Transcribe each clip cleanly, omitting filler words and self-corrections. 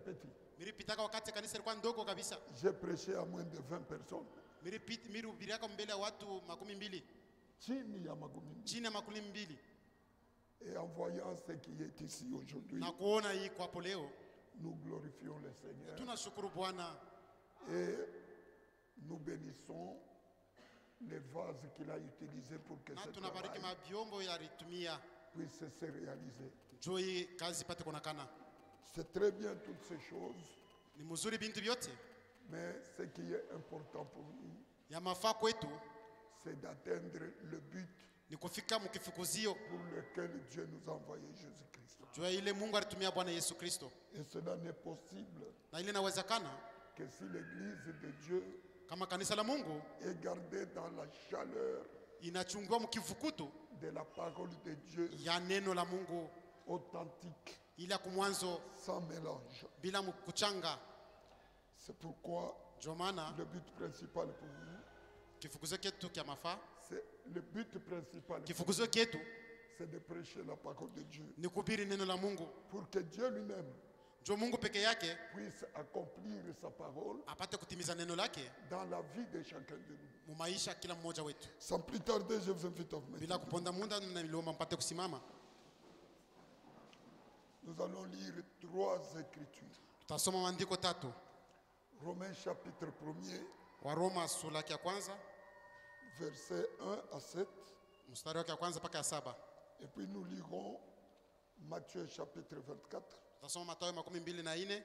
petit. Miripitaka wakati kanisa ilikuwa ndogo kabisa. J'ai prêché à moins de 20 personnes. Mirihubiriaka mbele ya watu 12. Chini ya makumi mbili. Chini ya 12. Et en voyant ce qui est ici aujourd'hui, Na kuona hii kwa hapo leo, nous glorifions le Seigneur tunashukuru Bwana et nous bénissons les vases qu'il a utilisés pour que na ce tunabariki travail mabyombo yalitumia puisse se réaliser. njoo hii kazi ipate kuonekana. C'est très bien toutes ces choses, Ni mzuri bintu vyote, mais ce qui est important pour nous, ya mafaa kwetu c'est d'atteindre le but ni kufika mkifukuzio pour lequel Dieu nous a envoyé Jésus-Christ. juu ile Mungu alitumia Bwana Yesu Kristo, Et cela n'est possible na ile inawezekana que si l'Église de Dieu kama kanisa la Mungu est gardée dans la chaleur inachungua mkivukutu de la parole de Dieu ya neno la Mungu authentique, ile ya kumwanzo sans mélange. bila kuchanga. C'est pourquoi Ndio maana le but principal pour nous, kifukuzio ketu kya mafaa, c'est le but principal, kifukuzio ketu c'est de prêcher la parole de Dieu ni kuhubiri neno la Mungu, pour que Dieu lui-même ndio Mungu peke yake puisse accomplir sa parole apate kutimiza neno lake dans la vie de chacun de nous. mu maisha kila mmoja wetu. Sans plus tarder, je vous invite à vous mettre. Bila kuponda muda, niliomba mpate kusimama. Nous allons lire 3 écritures. Tutasoma maandiko 3. Romains chapitre 1er, Wa Roma sura ya kwanza versets 1 à 7. mstari wake wa kwanza mpaka ya 7. Et puis nous lirons Matthieu chapitre 24, Tutasoma Mathayo 24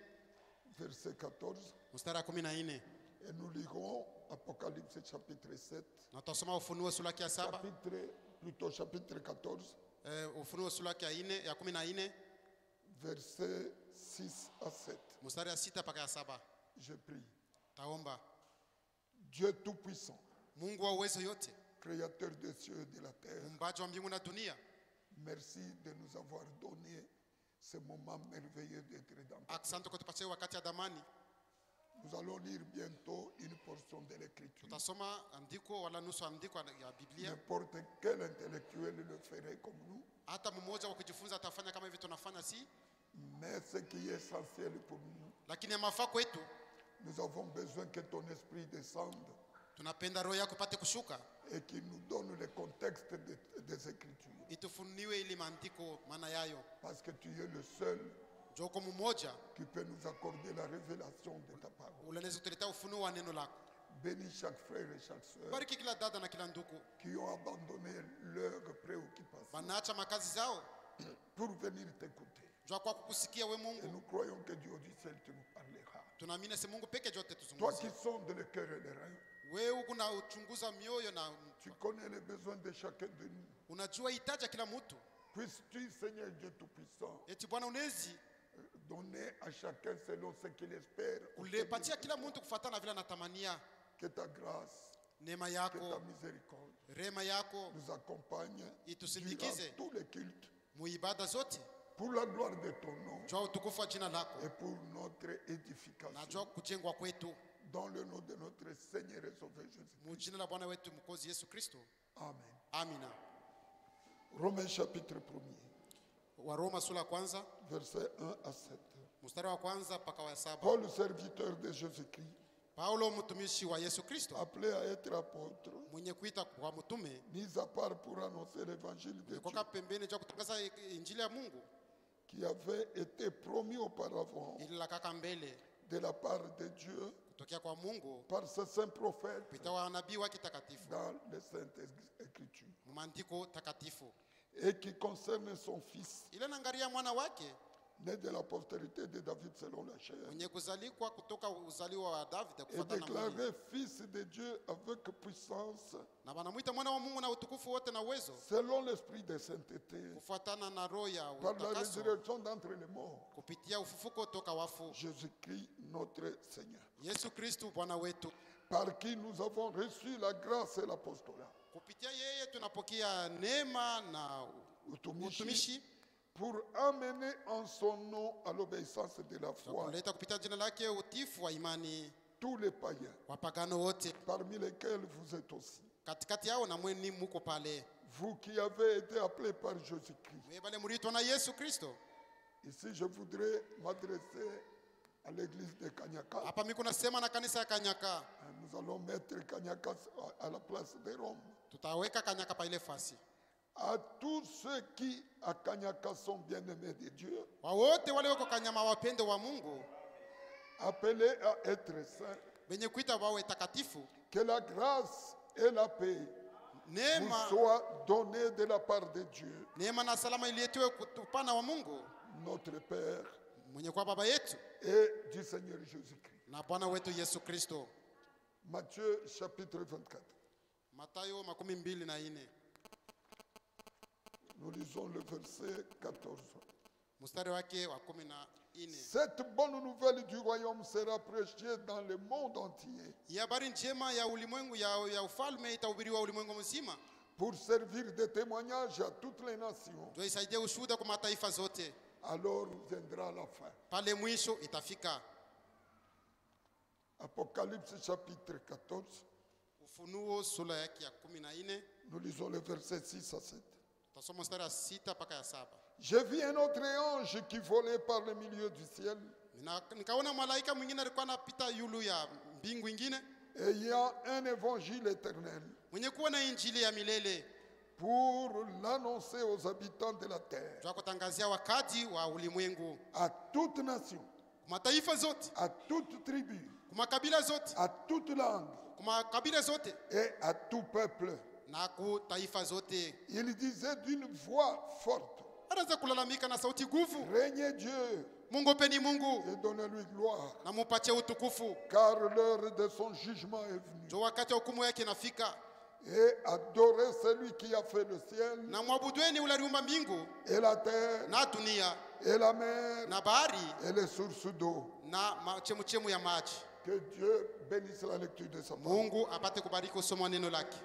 verset 14. mstari wa 14, Et nous lirons Apocalypse chapitre 7, na tutasoma Ufunuo sura ya 7, chapitre 14, Ufunuo sura ya 14 verset 6 à 7. mstari ya 6 mpaka ya 7. Je prie. Taomba. Dieu Tout-Puissant, Mungu wa uwezo yote, Créateur des cieux et de la terre, muumbaji wa mbingu na dunia, merci de nous avoir donné ce moment merveilleux d'être dans ta asante kwa kutupatia wakati ya damani. Nous allons lire bientôt une portion de l'écriture. Tutasoma andiko wala nusu andiko ya Biblia. N'importe quel intellectuel le ferait comme nous. Hata mmoja wa kujifunza atafanya kama hivi tunafanya, si Mais ce qui est essentiel pour nous, lakini ya mafaa kwetu, nous avons besoin que ton esprit descende tunapenda roho yako ipate kushuka, et qu'il nous donne le contexte des écritures. itufuniwe ili maandiko maana yayo, Parce que tu es le seul njoo kwa mmoja qui peut nous accorder la révélation de ta parole. unaweza kutuletea ufunuo wa neno lako. Bénis chaque frère et chaque sœur Bariki kila dada na kila ndugu qui ont abandonné leurs préoccupations wanaacha makazi zao pour venir t'écouter. njoo kwa kukusikia we Et Mungu. nous croyons que Dieu du ciel tu nous parleras. Tunaamini si Mungu peke yote Toi qui tuzungumzie. sondes le cœur et les reins, Wewe kuna uchunguza mioyo na tu connais les besoins de chacun de nous. unajua hitaji ya kila mtu. Puisses-tu, Seigneur Dieu Tout-Puissant, Eti Bwana unezi donner à chacun selon ce qu'il espère, ulipatia kila mtu kufuatana vile anatamania. que ta grâce, Neema que ta yako, miséricorde rema yako nous accompagne durant itusindikize tous les cultes muibada zote, pour la gloire de ton nom jua utukufu wa jina lako et pour notre na édification. jua kujengwa kwetu, Dans le nom de notre Seigneur et Sauveur Jésus. mu jina la Bwana wetu mkozi Yesu Kristo, Amen. amina. Romains chapitre 1er, Wa Roma sura ya kwanza versets 1 à 7. mstari wa kwanza mpaka wa 7. Paul, serviteur de Jésus-Christ, Paulo mtumishi wa Yesu Kristo, appelé à être apôtre, mwenye kuita kwa mtume, mis à part pour annoncer l'évangile de Dieu kwa pembeni jua kutangaza injili ya Mungu qui avait été promis auparavant ili la kaka mbele de la part de Dieu kutokea kwa Mungu par ses saints prophètes kupitia wanabii wake takatifu dans les saintes écritures, mu maandiko takatifu, et qui concerne son fils, ile nangaria mwana wake né de la postérité de David selon la chair, mwenye kuzalikwa kutoka uzaliwa wa David et kufuatana na mwili, déclaré fils de Dieu avec puissance, na wanamwita mwana wa Mungu na utukufu wote na uwezo, selon l'esprit de sainteté, kufuatana na roho ya par la utakaso, résurrection d'entre les morts, kupitia ufufuko toka wafu, Jésus-Christ notre Seigneur, Yesu Kristu Bwana wetu. par qui nous avons reçu la grâce et l'apostolat, Kupitia yeye tunapokea neema na utumishi, utumishi, pour amener en son nom à l'obéissance de la na foi kuleta kupitia jina lake utifu wa imani tous les païens, wapagano wote, parmi lesquels vous êtes aussi. katikati yao na mweni muko pale, Vous qui avez été appelés par Jésus-Christ. wewe bale muliitwa na Yesu Kristo. Ici, je voudrais m'adresser à l'église de Kanyaka. Hapa mimi nasema na kanisa ya Kanyaka. Nous allons mettre Kanyaka à la place de Rome. Tutaweka Kanyaka pa ile fasi. À tous ceux qui à Kanyaka sont bien-aimés de Dieu, Wa wote wale wako Kanyama wapende wa Mungu, appelés à être saints, benye kuita wawe takatifu, que la grâce et la paix vous neema soient données de la part de Dieu, neema na salama ilietiwe kutupana wa Mungu notre Père, mwenye kwa baba yetu et du Seigneur Jésus-Christ. na Bwana wetu Yesu Kristo. Matthieu chapitre 24. Mathayo 24. Nous lisons le verset 14. Mstari wake wa 14. Cette bonne nouvelle du royaume sera prêchée dans le monde entier Hii habari njema ya ulimwengu ya ufalme itahubiriwa ulimwengu mzima, pour servir de témoignage à toutes les nations. ndio isaidie ushuhuda kwa mataifa zote. Alors viendra la fin. Pale mwisho itafika. Apocalypse chapitre 14. Ufunuo sura yake ya 14. Nous lisons le verset 6 à 7. Tutasoma mstari wa 6 mpaka ya 7. J'ai vu un autre ange qui volait par le milieu du ciel, Nikaona malaika mwingine alikuwa anapita yulu ya mbingu ingine, ayant un évangile éternel mwenye kuwa na injili ya milele, pour l'annoncer aux habitants de la terre, jua kutangazia wakati wa ulimwengu, à toute nation, kwa mataifa zote, à toute tribu, kwa makabila zote, à toute langue kwa makabila zote et à tout peuple. na ku taifa zote. Il disait d'une voix forte, Anaanza kulalamika na sauti nguvu, régnez Dieu Mungu peni Mungu et donnez-lui gloire, na mupatie utukufu, car l'heure de son jugement est venue. jua wakati wa hukumu yake inafika. Et adorez celui qui a fait le ciel Na mwabudweni ule aliumba mbingu et la terre na dunia et la mer na bahari et les sources d'eau. na chemuchemu ya maji. Que Dieu bénisse la lecture de sa parole. Mungu apate kubariki usomo wa neno lake.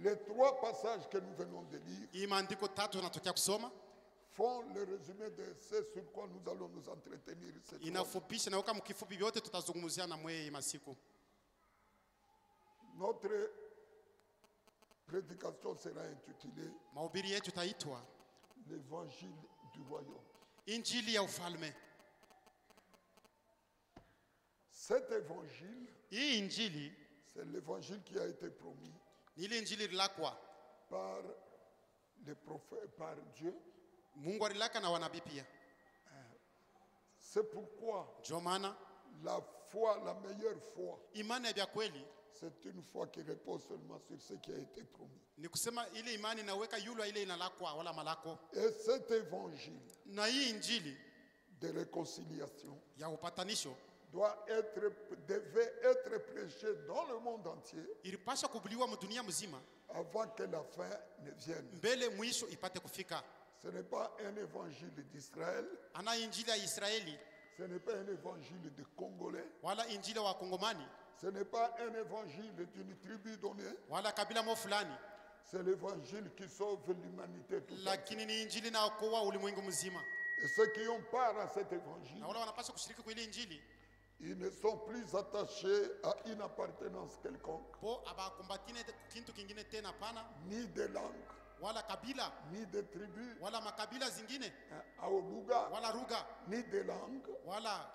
Les trois passages que nous venons de lire Hii maandiko tatu tunatokea kusoma font le résumé de ce sur quoi nous allons nous entretenir cette fois. inafupisha na kama kifupi vyote tutazungumzia na mweye masiku. Notre prédication sera intitulée Mahubiri yetu taitwa l'Évangile du royaume. Injili ya ufalme. Cet évangile, Hii injili c'est l'évangile qui a été promis ni ile injili lilakwa par les prophètes, par Dieu. Mungu alilaka na wanabii pia. C'est pourquoi Ndio maana la foi, la meilleure foi, imani ya kweli c'est une foi qui repose seulement sur ce qui a été promis. ni kusema ile imani inaweka yulu ile inalakwa wala malako. Et cet évangile Na hii injili de réconciliation ya upatanisho devait être prêché dans le monde entier ilipaswa kubuliwa mdunia mzima avant que la fin ne vienne. mbele mwisho ipate kufika. Ce n'est pas un évangile d'Israël, Ana injili ya Israeli ce n'est pas un évangile de Congolais, wala injili wa Kongomani ce n'est pas un évangile d'une tribu donnée, wala kabila mo fulani, c'est l'évangile qui sauve l'humanité toute entière. lakini ni injili na okoa ulimwengu mzima. Et ceux qui ont part à cet évangile, Na wale wanapaswa kushiriki kwa ile injili ils ne sont plus attachés à une appartenance quelconque, po abakumbatine kintu kingine tena pana, ni de langue, wala kabila ni de tribu, wala makabila zingine à Oluga, wala lugha ni de langue, wala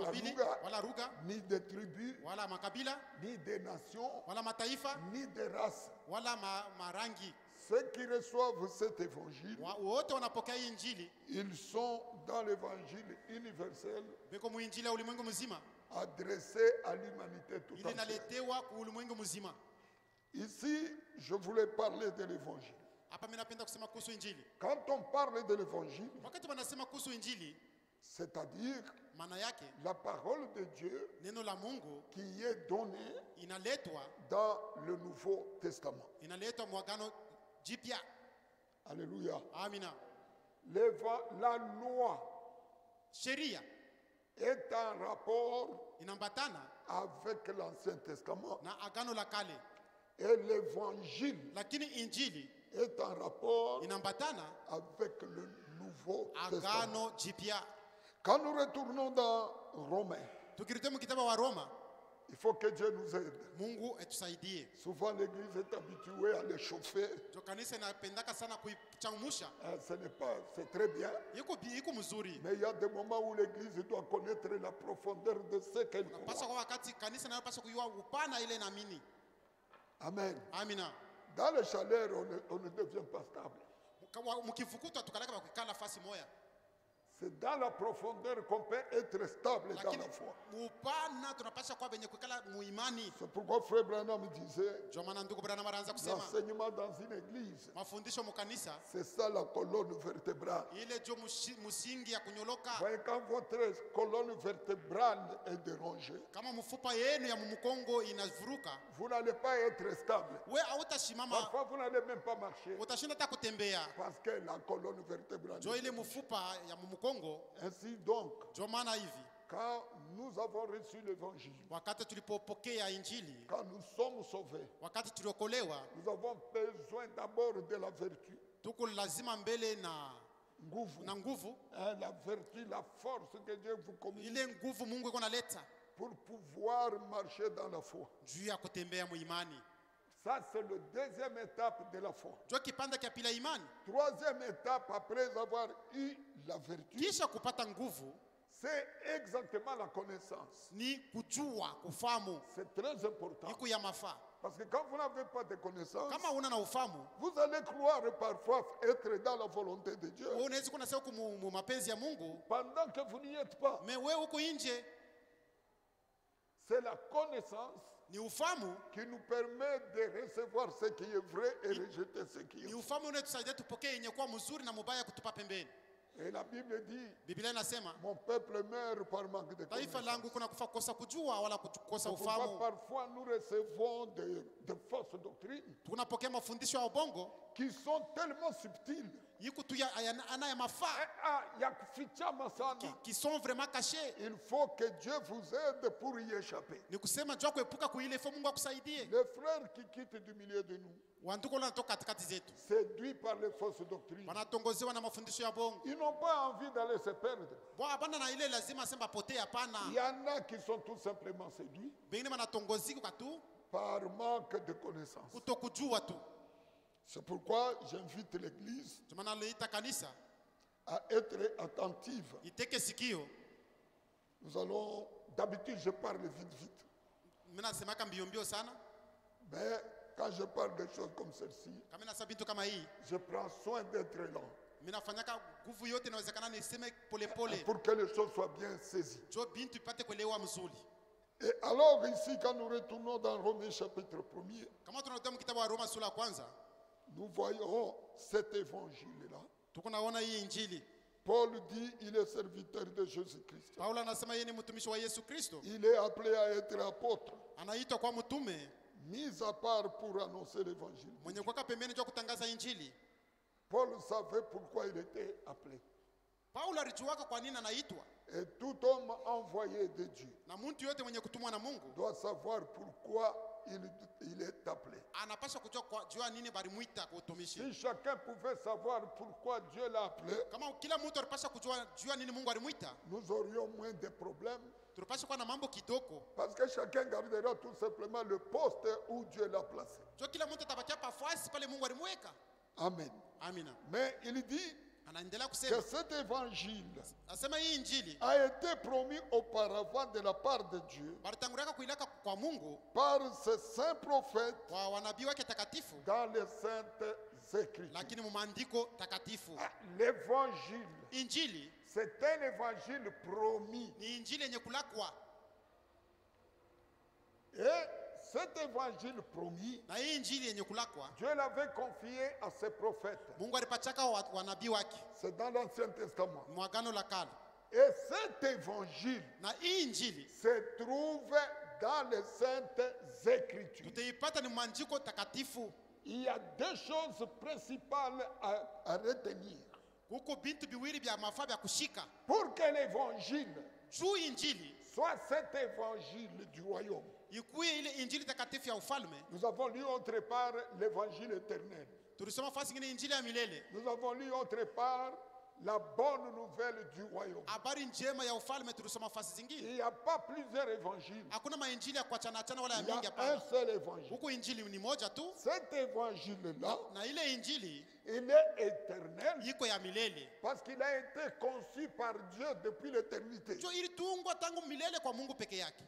kabili lugha, wala lugha ni de tribu, wala makabila ni des nations, wala mataifa ni des races. wala marangi. Ceux qui reçoivent cet évangile, Wote wanapokea hii injili, ils sont dans l'évangile universel beko muinjili ya ulimwengu mzima, adressé à l'humanité tout ili entière. naletewa kwa ulimwengu mzima. Ici, je voulais parler de l'évangile. Hapa mimi napenda kusema kuhusu injili. Quand on parle de l'évangile, Wakati wanasema kuhusu injili, c'est-à-dire maana yake la parole de Dieu neno la Mungu qui est donnée inaletwa dans le Nouveau Testament. inaletwa mwagano jipya. Alléluia. Amina. La loi Sheria est en rapport inambatana avec l'Ancien Testament na agano la kale, et l'évangile lakini injili est en rapport inambatana avec le Nouveau Testament. agano jipya. Quand nous retournons dans Romains, Tukirudi mu kitabu wa Roma, Il faut que Dieu nous aide. Mungu etusaidie. Souvent l'église est habituée à les chauffer. Jo kanisa inapendaka sana kuichangamsha. Ce n'est pas, c'est très bien. Iko mzuri. Mais il y a des moments où l'église doit connaître la profondeur de ce qu'elle croit. Pasha kwa wakati kanisa inapaswa kujua upana ile naamini. Amen. Amina. Dans le chaleur, on ne devient pas stable. Mkivukuta tukalaka bakikala nafasi moya. C'est dans la profondeur qu'on peut être stable dans la foi. C'est pourquoi Frère Branham disait, l'enseignement dans une église, c'est ça la colonne vertébrale. Voyez, quand votre colonne vertébrale est dérangée, vous n'allez pas être stable. Parfois, vous n'allez même pas marcher. Parce que la colonne vertébrale. Ainsi donc, quand nous avons reçu l'évangile, quand nous sommes sauvés, nous avons besoin d'abord de la vertu. La vertu, la force que Dieu vous communique pour pouvoir marcher dans la foi. Ça, c'est la deuxième étape de la foi. Troisième étape, après avoir eu la vertu, c'est exactement la connaissance. C'est très important. Parce que quand vous n'avez pas de connaissance, vous allez croire parfois être dans la volonté de Dieu pendant que vous n'y êtes pas. C'est la connaissance qui nous permet de recevoir ce qui est vrai et rejeter ce qui est faux. Et la Bible dit, mon peuple meurt par manque de connaissance. Parfois nous recevons de fausses doctrines qui sont tellement subtiles, qui sont vraiment cachés. Il faut que Dieu vous aide pour y échapper. Les frères qui quittent du milieu de nous, séduits par les fausses doctrines, ils n'ont pas envie d'aller se perdre. Il y en a qui sont tout simplement séduits par manque de connaissance. C'est pourquoi j'invite l'église à être attentive. Nous allons, d'habitude je parle vite. Mais quand je parle de choses comme celle-ci, je prends soin d'être lent pour que les choses soient bien saisies. Et alors ici, quand nous retournons dans Romains chapitre 1er, nous voyons cet évangile-là. Paul dit il est serviteur de Jésus-Christ. Il est appelé à être apôtre, mis à part pour annoncer l'évangile. Paul savait pourquoi il était appelé. Et tout homme envoyé de Dieu doit savoir pourquoi il est appelé. Si chacun pouvait savoir pourquoi Dieu l'a appelé, nous aurions moins de problèmes. Parce que chacun gardera tout simplement le poste où Dieu l'a placé. Amen. Mais il dit que cet évangile a été promis auparavant de la part de Dieu par ses saints prophètes dans les saintes écritures. L'évangile, c'est un évangile promis. Et cet évangile promis, Dieu l'avait confié à ses prophètes. C'est dans l'Ancien Testament. Et cet évangile se trouve dans les Saintes Écritures. Il y a deux choses principales à retenir. Pour que l'évangile soit cet évangile du royaume, nous avons lu autre part l'évangile éternel. Nous avons lu autre part la bonne nouvelle du royaume. habari njema ya ufalme tulisoma fasi Il zingine. n'y a pas plusieurs évangiles. Hakuna mainjili ya kuachana achana wala ya Il y mingi a un hapana. seul évangile. Huko injili ni moja tu, Cet évangile-là, na ile injili il est éternel iko ya milele. parce qu'il a été conçu par Dieu depuis l'éternité. Jo ilitungwa tangu milele kwa Mungu peke yake.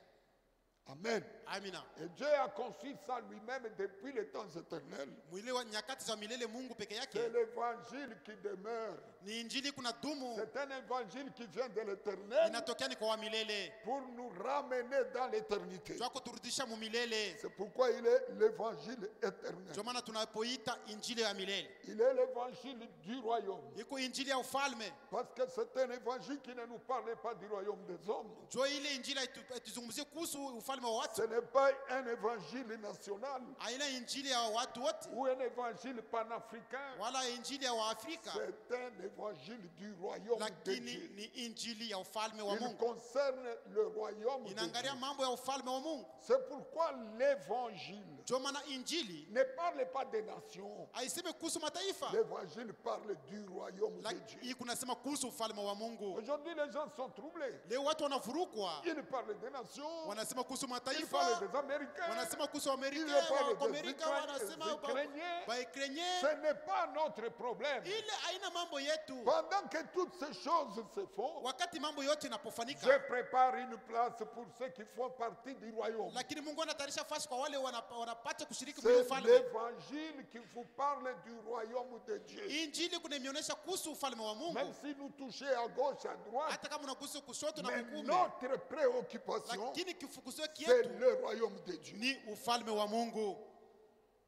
Amen. Amina. Et Dieu a conçu ça lui-même depuis les temps éternels. Mwile wa nyakati za milele Mungu peke C'est yake. l'évangile qui demeure. Ni injili kuna dumu, C'est un évangile qui vient de l'éternel inatokea ni kwa wa milele. pour nous ramener dans l'éternité. Jo kuturudisha mu milele. C'est pourquoi il est l'évangile éternel. Jo maana tunapoita injili ya milele. Il est l'évangile du royaume. Iko injili ya ufalme. Parce que c'est un évangile qui ne nous parle pas du royaume des hommes. Jo ile injili ituzungumzie kuhusu ufalme wa Ce watu. n'est pas un évangile national Haina injili ya watu wote ou un évangile panafricain. wala injili ya Waafrika, C'est un évangile du royaume de lakini Dieu. ni injili ya ufalme wa Il Mungu. concerne le royaume de Dieu. Inaangalia mambo ya ufalme wa Mungu. C'est pourquoi l'évangile Jo maana injili ne parle pas des nations. haisemi kuhusu mataifa, L'évangile parle du royaume de Dieu. lakini kunasema kuhusu ufalme wa Mungu. Aujourd'hui, les gens sont troublés. Leo watu wanavurukwa, Ils parlent des nations, wanasema kuhusu ils mataifa, parlent des Américains, wanasema kuhusu ils Amerika, parlent wa des Amerika wanasema Ukrainiens. Baikrenye. Ce n'est pas notre problème. Ile haina mambo yetu. Pendant que toutes ces choses se font, Wakati mambo yote je inapofanyika, prépare une place pour ceux qui font partie du royaume. lakini Mungu anatayarisha fasi kwa wale wanapata kushiriki C'est kwenye ufalme. l'évangile qui vous parle du royaume de Dieu. Injili kunaionyesha kuhusu ufalme wa Mungu. Même si nous touchons à gauche, à droite, Hata kama unagusa kushoto na mais kukume, notre préoccupation, lakini kifukuzo c'est kietu le royaume de Dieu. ni ufalme wa Mungu.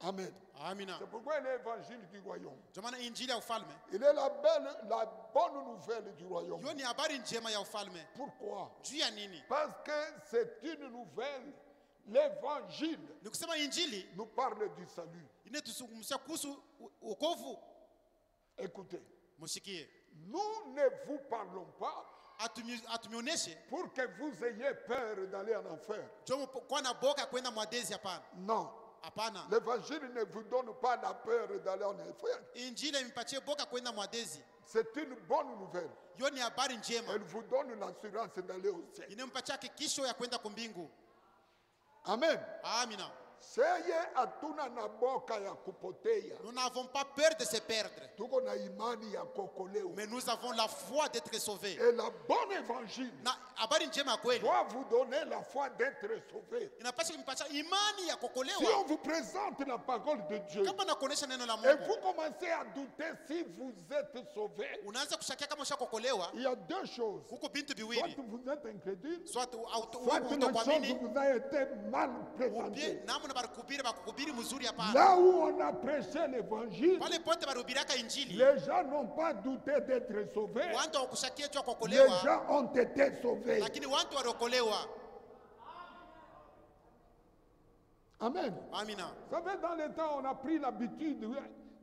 Amen. Amina. C'est pourquoi l'évangile du royaume. Ndio maana injili ya ufalme Il est la bonne nouvelle du royaume. hiyo ni habari njema ya ufalme. Pourquoi? Juu ya nini? Parce que c'est une nouvelle. L'évangile Ni kusema injili nous parle du salut. inatuzungumzia kuhusu wokovu. Écoutez, Msikie, nous ne vous parlons pas atumionyeshe pour que vous ayez peur d'aller en enfer. jo kwa na boka kwenda mwadezi. Hapana, Non. hapana. L'évangile ne vous donne pas la peur d'aller en enfer. Injili impatie boka kwenda mwadezi. C'est une bonne nouvelle. Hiyo ni habari njema, Elle vous donne l'assurance d'aller au ciel. inampatia hakikisho ya kwenda kumbingu. Amen. Amina. Seye hatuna na boka ya kupotea. Nous n'avons pas peur de se perdre, Tuko na imani ya kokolewa. mais nous avons la foi d'être sauvés. Et la bonne évangile Na habari njema ya kweli doit vous donner la foi d'être sauvé. inapaswa kumpatia imani ya Si kuokolewa. on vous présente la parole de Dieu Kama nakuonesha neno la et Mungu, vous commencez à douter si vous êtes sauvé, unaanza kushakia kama ushakokolewa, il y a deux choses. huko bintu Soit viwili, vous êtes incrédule, soit soit la chose utakuamini vous a été mal ubie présentée. namna bakukubiri mzuri. Hapana, Là où on a prêché l'évangile, pale pote barubiraka injili, les gens n'ont pas douté d'être sauvés. watu wakushakia tu Les kuokolewa, gens ont été sauvés. lakini watu waliokolewa. Amen. Amina. Vous savez, dans le temps, on a pris l'habitude,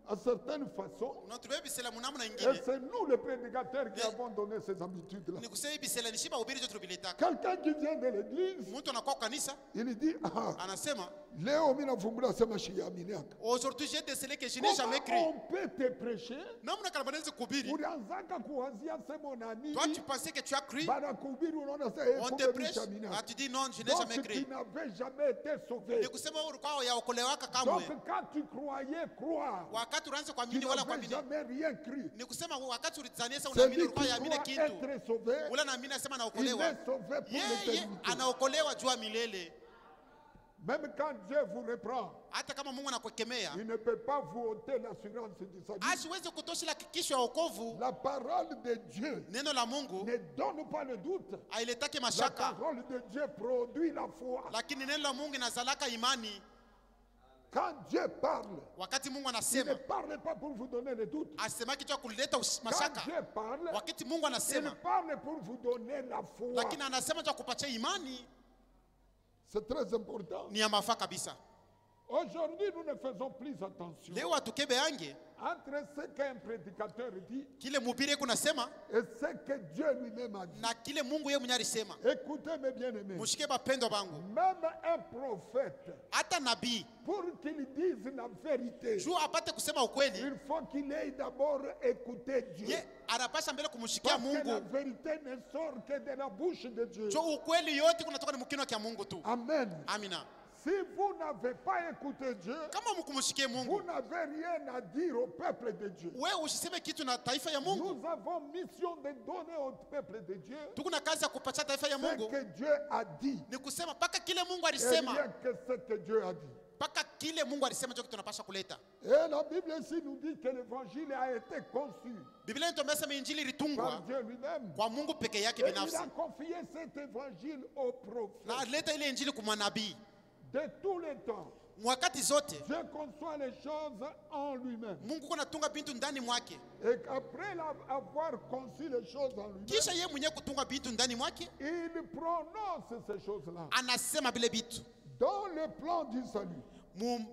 à certaines façons, Unatuwe bisela munamna et ingine. c'est nous les prédicateurs qui avons donné ces habitudes-là. Ni kusema bisela ni shiba ubiri jotu bilitaka. Quelqu'un qui vient de l'église, Mtu anakuwa kwa kanisa, il dit, ah, anasema, leo mimi navumbula sema shiyaminiaka. aujourd'hui j'ai décelé que je n'ai jamais Comment cru. on peut te prêcher? Namna kanabanezi kubiri. Ulianzaka kuanzia sema unaamini, Toi tu pensais que tu as cru, baada kuhubiri unaona sasa on te prêche, ah, tu dis non, je n'ai Donc jamais tu cru. n'avais jamais été sauvé. Ni kusema ulikuwa yaokolewaka kamwe. Donc quand tu croyais croire, Wakati unaanza tu kuamini wala n'avais kuamini. jamais rien cru. Ni kusema wakati ulizania sasa unaamini Celui ulikuwa qui yaamini doit kitu. être sauvé, Ula naamini asema il anaokolewa. est sauvé pour Yeye l'éternité. anaokolewa juu ya milele. Même quand Dieu vous reprend, Hata kama Mungu anakukemea, il ne peut pas vous ôter l'assurance du salut. asiwezi kutosha hakikisho ya wokovu. La parole de Dieu Neno la Mungu ne donne pas le doute. hailetaki La mashaka, parole de Dieu produit la foi. lakini neno la Mungu inazalaka imani. Quand Dieu parle, Wakati Mungu il ne anasema, parle pas pour vous donner le doute. asema kitu ya kuleta Quand mashaka. Dieu parle, Wakati Mungu il anasema, parle pour vous donner la foi. lakini anasema cha kupatia imani. C'est très important. Ni ya mafaa kabisa. Aujourd'hui, nous ne faisons plus attention Leo atukebe yange entre ce qu'un prédicateur dit kile mhubiri kunasema et ce que Dieu lui-même a dit. na kile Mungu yeye mwenyewe alisema. Écoutez mes bien-aimés. Mshike bapendwa bangu. Même un prophète, hata nabii pour qu'il dise la vérité, juu apate kusema ukweli, il faut qu'il ait d'abord écouté Dieu. ye anapasha mbele kumshikia Parce que la Mungu. vérité ne sort que de la bouche de Dieu. Jo ukweli yote kunatoka ni mkino kia Mungu tu. Amen. Amina. Si vous n'avez pas écouté Dieu, Kama mkumshikie vous Mungu, n'avez rien à dire au peuple de Dieu. wewe usiseme kitu na taifa ya Mungu. Nous avons mission de donner au peuple de Dieu Tuko na kazi ya kupatia taifa ya ce Mungu. que Dieu a dit. Ni kusema paka kile Mungu Et alisema, rien que ce que Dieu a dit. paka kile Mungu alisema ndio kitu tunapasha kuleta. Et la Bible ici nous dit que l'évangile a été conçu Biblia inatuambia sema injili par ilitungwa Dieu lui-même. kwa Mungu peke yake Et il binafsi. a confié cet évangile aux prophètes. Na alileta ile injili kwa manabii. De tous les temps, Wakati zote Dieu conçoit les choses en lui-même. Mungu kunatunga bintu ndani mwake. Et qu'après avoir conçu les choses en lui-même, Kisha yeye mwenyewe kutunga bintu ndani mwake, il prononce ces choses-là anasema vile bitu. dans le plan du salut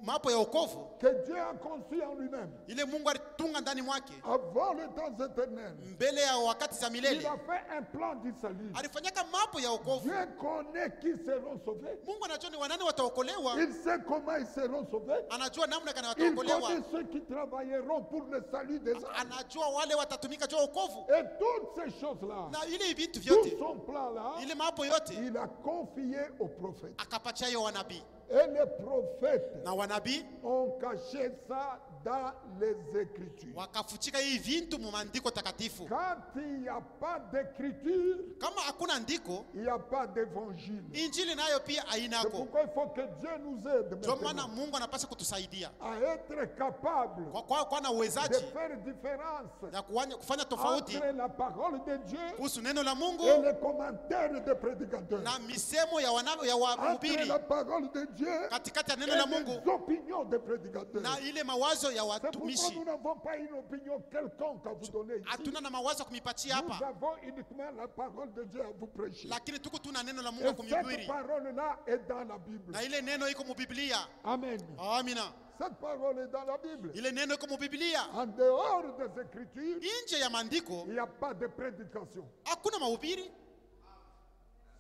Mapo ya wokovu que Dieu a conçu en lui-même. ile Mungu alitunga ndani mwake Avant le temps éternel, mbele ya wakati za il milele. a fait un plan du salut. Alifanyaka mapo ya wokovu. Dieu connaît qui seront sauvés. Mungu anajua ni wanani wataokolewa, Il sait comment ils seront sauvés. anajua namna gani Il wataokolewa, connaît ceux qui travailleront pour le salut des âmes. anajua wale watatumika juu ya wokovu. Et toutes ces choses-là, Na ile vitu tout vyote, son plan-là, ile mapo yote il a confié aux prophètes. akapatia hiyo wanabii, Et les prophètes na wanabii ont caché ça dans les Écritures. wakafuchika hii vintu mu maandiko takatifu. Quand il n'y a pas d'écriture, Kama hakuna andiko, il n'y a pas d'évangile. injili nayo pia C'est hainako. pourquoi il faut que Dieu nous aide Ndio maana maintenant Mungu anapaswa kutusaidia à être capable kwa na de uwezaji faire différence ya kufanya tofauti entre la parole de Dieu kuhusu neno la Mungu et les commentaires des prédicateurs. na misemo ya Entre wahubiri, la parole de Dieu katikati ya et neno la Mungu les opinions des prédicateurs. na ile mawazo ya C'est pourquoi watumishi. nous n'avons pas une opinion quelconque à vous donner ici. Hatuna na mawazo ya kumipatia Nous hapa, avons uniquement la parole de Dieu à vous prêcher. lakini tuko tuna neno la Mungu Et cette kumhubiri, parole-là est dans la Bible. na ile neno iko mu Biblia. Amen. Amina. Cette parole est dans la Bible. Ile neno iko mu Biblia. En dehors des Écritures, Nje ya maandiko il n'y a pas de prédication. hakuna mahubiri.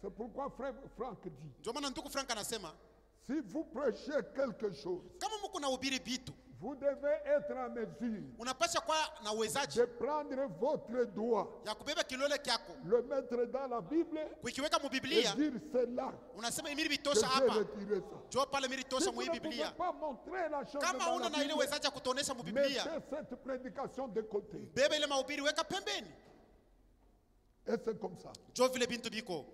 C'est pourquoi frère Franck dit, Ndio maana ndugu Frank anasema si vous prêchez quelque chose, kama mko nahubiri vitu, vous devez être en mesure unapasha kwa na uwezaji de prendre votre doigt, ya kubeba kilole kyako le mettre dans la Bible kukiweka mu et Biblia, dire c'est là unasema imiri que bitosha j'ai hapa, retiré ça. jo pale imiri Si tosha vous mu hii ne pouvez Biblia. pas montrer la chose Kama dans una la na ile Bible, uwezaji ya kutonesha mu Biblia, mettez cette prédication de côté. beba ile mahubiri weka pembeni. Et c'est comme ça. Jo vile bintu biko.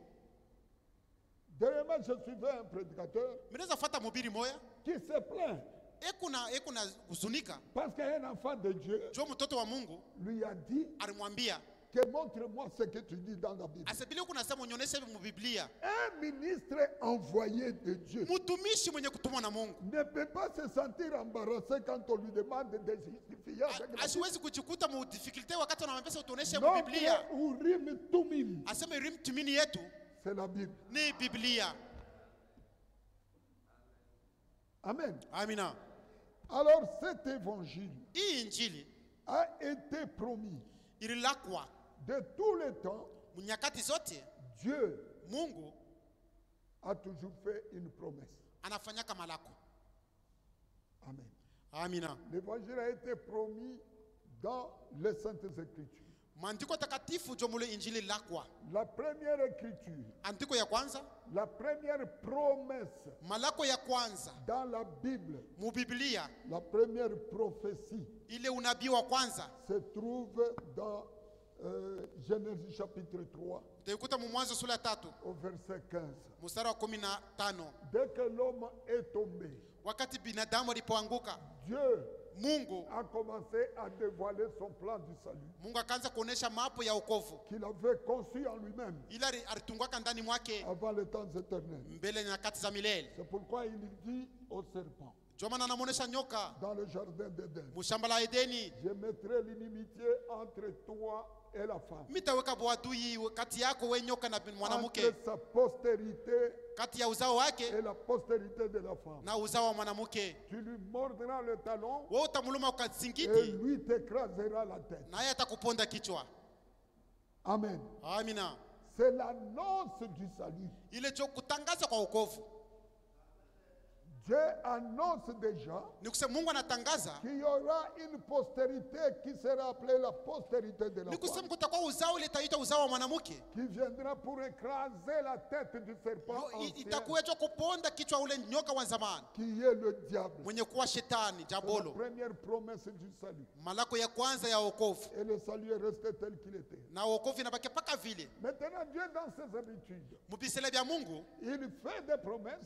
Dernièrement, je suivais un prédicateur Mnaweza fuata mhubiri moya, qui se plaint ekuna huzunika. parce qu'un enfant de Dieu Jo mtoto wa Mungu lui a dit alimwambia, que montre-moi ce que tu dis dans la Bible. asebile kuna sema unyonyeshe mu Biblia. Un ministre envoyé de Dieu Mtumishi mwenye kutumwa na Mungu ne peut pas se sentir embarrassé quand on lui demande des justifications. asiwezi kujikuta mu difficulty wakati wanamwambia utuoneshe mu Notre Biblia. Urim Tumim, Aseme rim tumini yetu c'est la Bible. ni Biblia. Amen. Amina. Alors cet évangile Hii injili a été promis ililakwa de tous les temps. nyakati zote. Dieu Mungu a toujours fait une promesse. anafanyaka malako. Amen. Amina. L'évangile a été promis dans les Saintes Écritures. Maandiko takatifu jomule injili lakwa. La première écriture, Andiko ya kwanza, la première promesse malako ya kwanza dans la Bible, mu Biblia, la première prophétie ile unabii wa kwanza se trouve dans Genèse chapitre 3 utaikuta mu Mwanzo sura ya 3 au verset 15. mstari wa 15. Dès que l'homme est tombé, Wakati binadamu alipoanguka, Dieu Mungu a commencé à dévoiler son plan du salut Mungu akaanza kuonesha mapo ya wokovu qu'il avait conçu en lui-même ila alitungwaka ndani mwake avant les temps éternels. mbele ya nyakati za milele. C'est pourquoi il dit au serpent, dans le jardin d'Éden. Je mettrai l'inimitié entre toi et la femme, entre sa postérité et la postérité de la femme. Tu lui mordras le talon et lui t'écrasera la tête. Amen. C'est l'annonce du salut. Dieu annonce déjà qu'il y aura une postérité qui sera appelée la postérité de la femme, qui viendra pour écraser la tête du serpent ancien, qui est le diable. C'est la première promesse du salut. Et le salut est resté tel qu'il était. Maintenant, Dieu dans ses habitudes, il fait des promesses,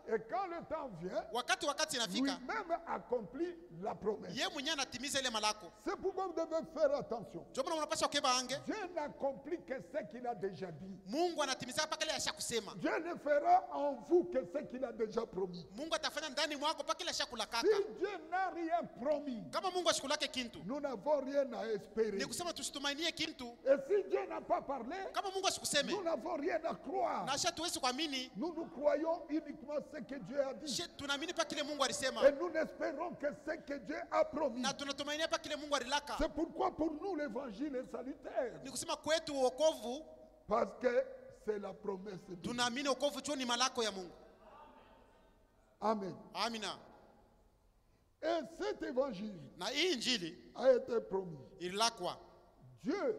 et quand le temps vient, lui-même accomplit la promesse. C'est pourquoi vous devez faire attention. Dieu n'accomplit que ce qu'il a déjà dit. Dieu ne fera en vous que ce qu'il a déjà promis. Si Dieu n'a rien promis, nous n'avons rien à espérer. Et si Dieu n'a pas parlé, nous n'avons rien à croire. Nous croyons uniquement ce que Dieu a dit. Et nous n'espérons que ce que Dieu a promis. C'est pourquoi pour nous l'évangile est salutaire. Parce que c'est la promesse de Dieu. Amen. Et cet évangile a été promis. Dieu,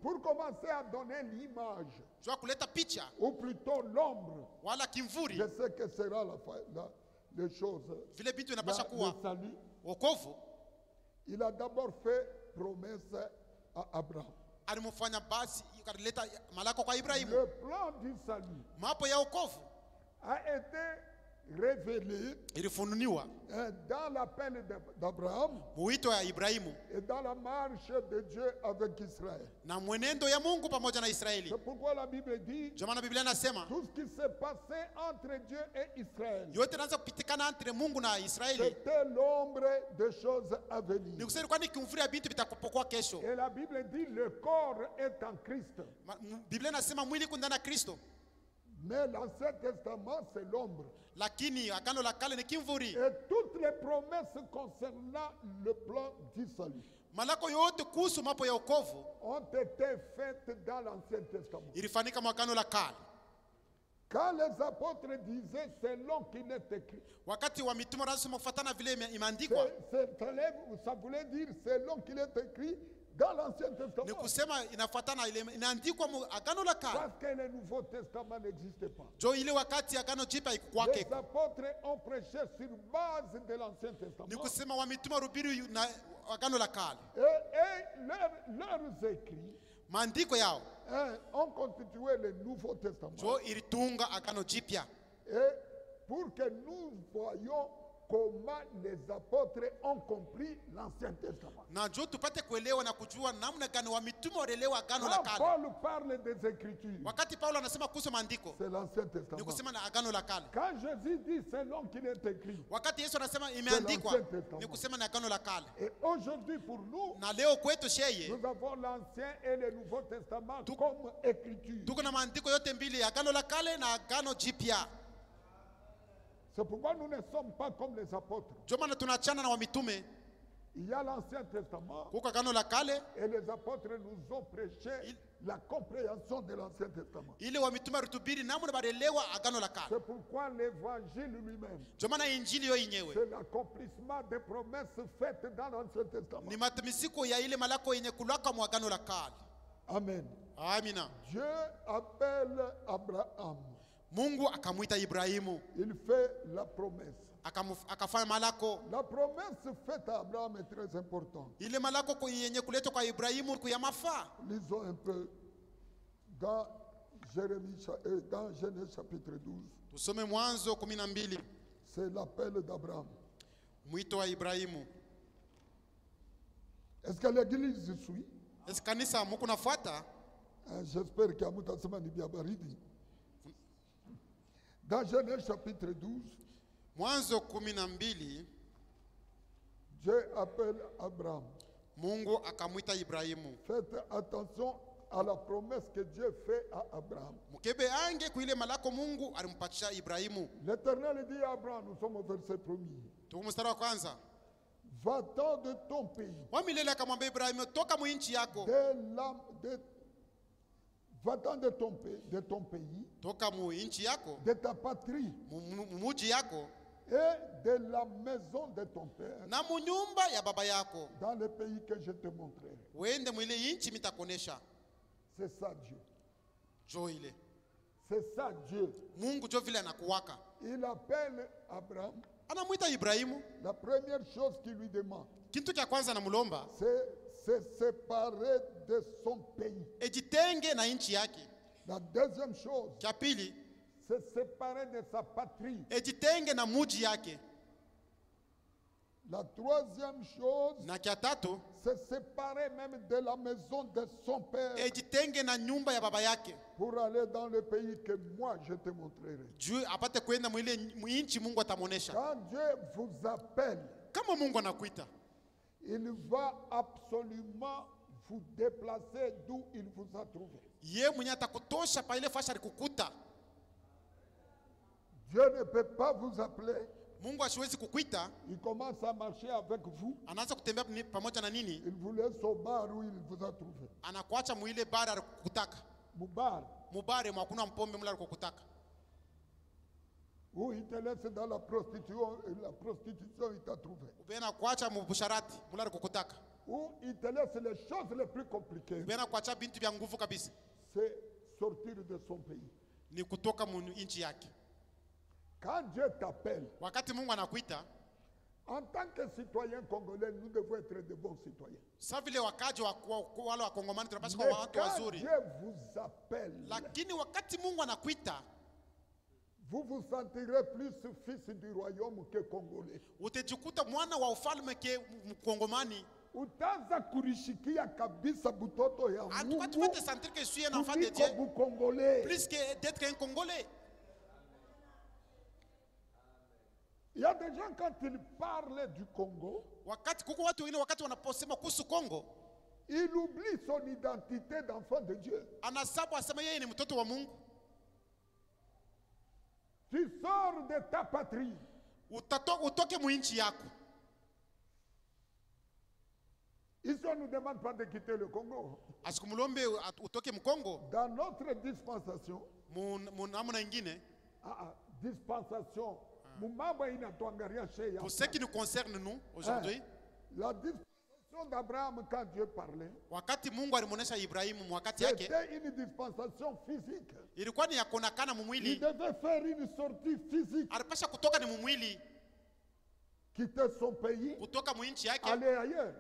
pour commencer à donner l'image, ou plutôt l'ombre de ce que sera les choses, le salut, il a d'abord fait promesse à Abraham. Le plan du salut a été révélé dans l'appel d'Abraham et dans la marche de Dieu avec Israël. C'est pourquoi la Bible dit tout ce qui s'est passé entre Dieu et Israël, c'était l'ombre des choses à venir. Et la Bible dit le corps est en Christ. Mais l'Ancien Testament, c'est l'ombre. Et toutes les promesses concernant le plan du salut ont été faites dans l'Ancien Testament. Quand les apôtres disaient selon qu'il est écrit, ça voulait dire selon qu'il est écrit dans l'Ancien Testament. Parce que le Nouveau Testament n'existait pas. Les apôtres ont prêché sur base de l'Ancien Testament. Et leurs écrits ont constitué le Nouveau Testament. Et pour que nous voyions comment les apôtres ont compris l'Ancien Testament. Quand Paul parle des Écritures, c'est l'Ancien Testament. Quand Jésus dit selon qu'il est écrit, c'est l'Ancien Testament. Et aujourd'hui pour nous, nous avons l'Ancien et le Nouveau Testament comme Écriture. C'est pourquoi nous ne sommes pas comme les apôtres. Il y a l'Ancien Testament et les apôtres nous ont prêché la compréhension de l'Ancien Testament. C'est pourquoi l'évangile lui-même, c'est l'accomplissement des promesses faites dans l'Ancien Testament. Amen. Dieu appelle Abraham. Il fait la promesse. La promesse faite à Abraham est très importante. Lisons un peu dans Genèse chapitre 12. C'est l'appel d'Abraham. Est-ce que l'église suit? J'espère qu'il y a Moutassema Nibiabaridi. Dans Genèse chapitre 12, Mwanzo 12. Dieu appelle Abraham. Mungu akamwita Ibrahimu. Faites attention à la promesse que Dieu fait à Abraham. Mukebe ange kuile malako Mungu alimpatisha Ibrahimu. L'Éternel dit à Abraham, nous sommes au verset 1er. Tuko mstari wa kwanza. Va-t'en de ton pays. Wa milele akamwambia Ibrahimu, toka mu nchi yako. Va-t'en de ton pays. Toka mu nchi yako. De ta patrie. Muji yako. Et de la maison de ton père. Na mu nyumba ya baba yako. Dans le pays que je te montrerai. Uende mu ile nchi mitakonesha. C'est ça Dieu. Jo ile. C'est ça Dieu. Mungu jo vile anakuwaka. Il appelle Abraham. Anamuita Ibrahimu. La première chose qu'il lui demande. Kitu cha kwanza anamulomba. C'est se séparer de son pays. Ejitenge na nchi yake. La deuxième chose. Cha pili. Se séparer de sa patrie. Ejitenge na muji yake. La troisième chose. Na kia tatu. Se séparer même de la maison de son père. Ejitenge na nyumba ya baba yake. Pour aller dans le pays que moi je te montrerai. Dieu apate kwenda mu ile nchi Mungu atamuonesha. Quand Dieu vous appelle. Kama Mungu anakuita. Il va absolument vous déplacer d'où il vous a trouvé. Ye mwenye atakutosha pa ile fasha alikukuta. Dieu ne peut pas vous appeler. Mungu asiwezi kukuita. Il commence à marcher avec vous. Anaanza kutembea pamoja na nini? Il vous laisse au bar où il vous a trouvé. Anakuacha mu ile bar alikukutaka. Mubar. Mubare mwakuna mpombe mula alikukutaka. Ou il te laisse dans la prostitution il t'a trouvé. Ubena kuacha mu busharati mula alikukutaka. Ou il te laisse les choses les plus compliquées. Ubena kuacha bintu vya nguvu kabisa. C'est sortir de son pays. Ni kutoka mu nchi yake. Quand Dieu t'appelle, wakati Mungu anakuita, en tant que citoyen congolais, nous devons être de bons citoyens. Sa vile wakaji wale wa Kongomani tunapaswa kuwa watu wazuri. Dieu vous appelle, lakini wakati Mungu anakuita, vous vous sentirez plus fils du royaume que congolais. Utajikuta mwana wa ufalme ke Mkongomani. Utaanza kurishikia kabisa butoto ya Mungu. En tout cas, tu vas te sentir que je suis un enfant de Dieu. Plus que d'être un Congolais. Il y a des gens quand ils parlent du Congo, il oublie son identité d'enfant de Dieu. Tu sors de ta patrie. Ici on ne nous demande pas de quitter le Congo. Dans notre dispensation, dispensation, pour ce qui nous concerne nous aujourd'hui, la dispensation d'Abraham quand Dieu parlait, c'était une dispensation physique. Il devait faire une sortie physique. Quitter son pays, aller ailleurs.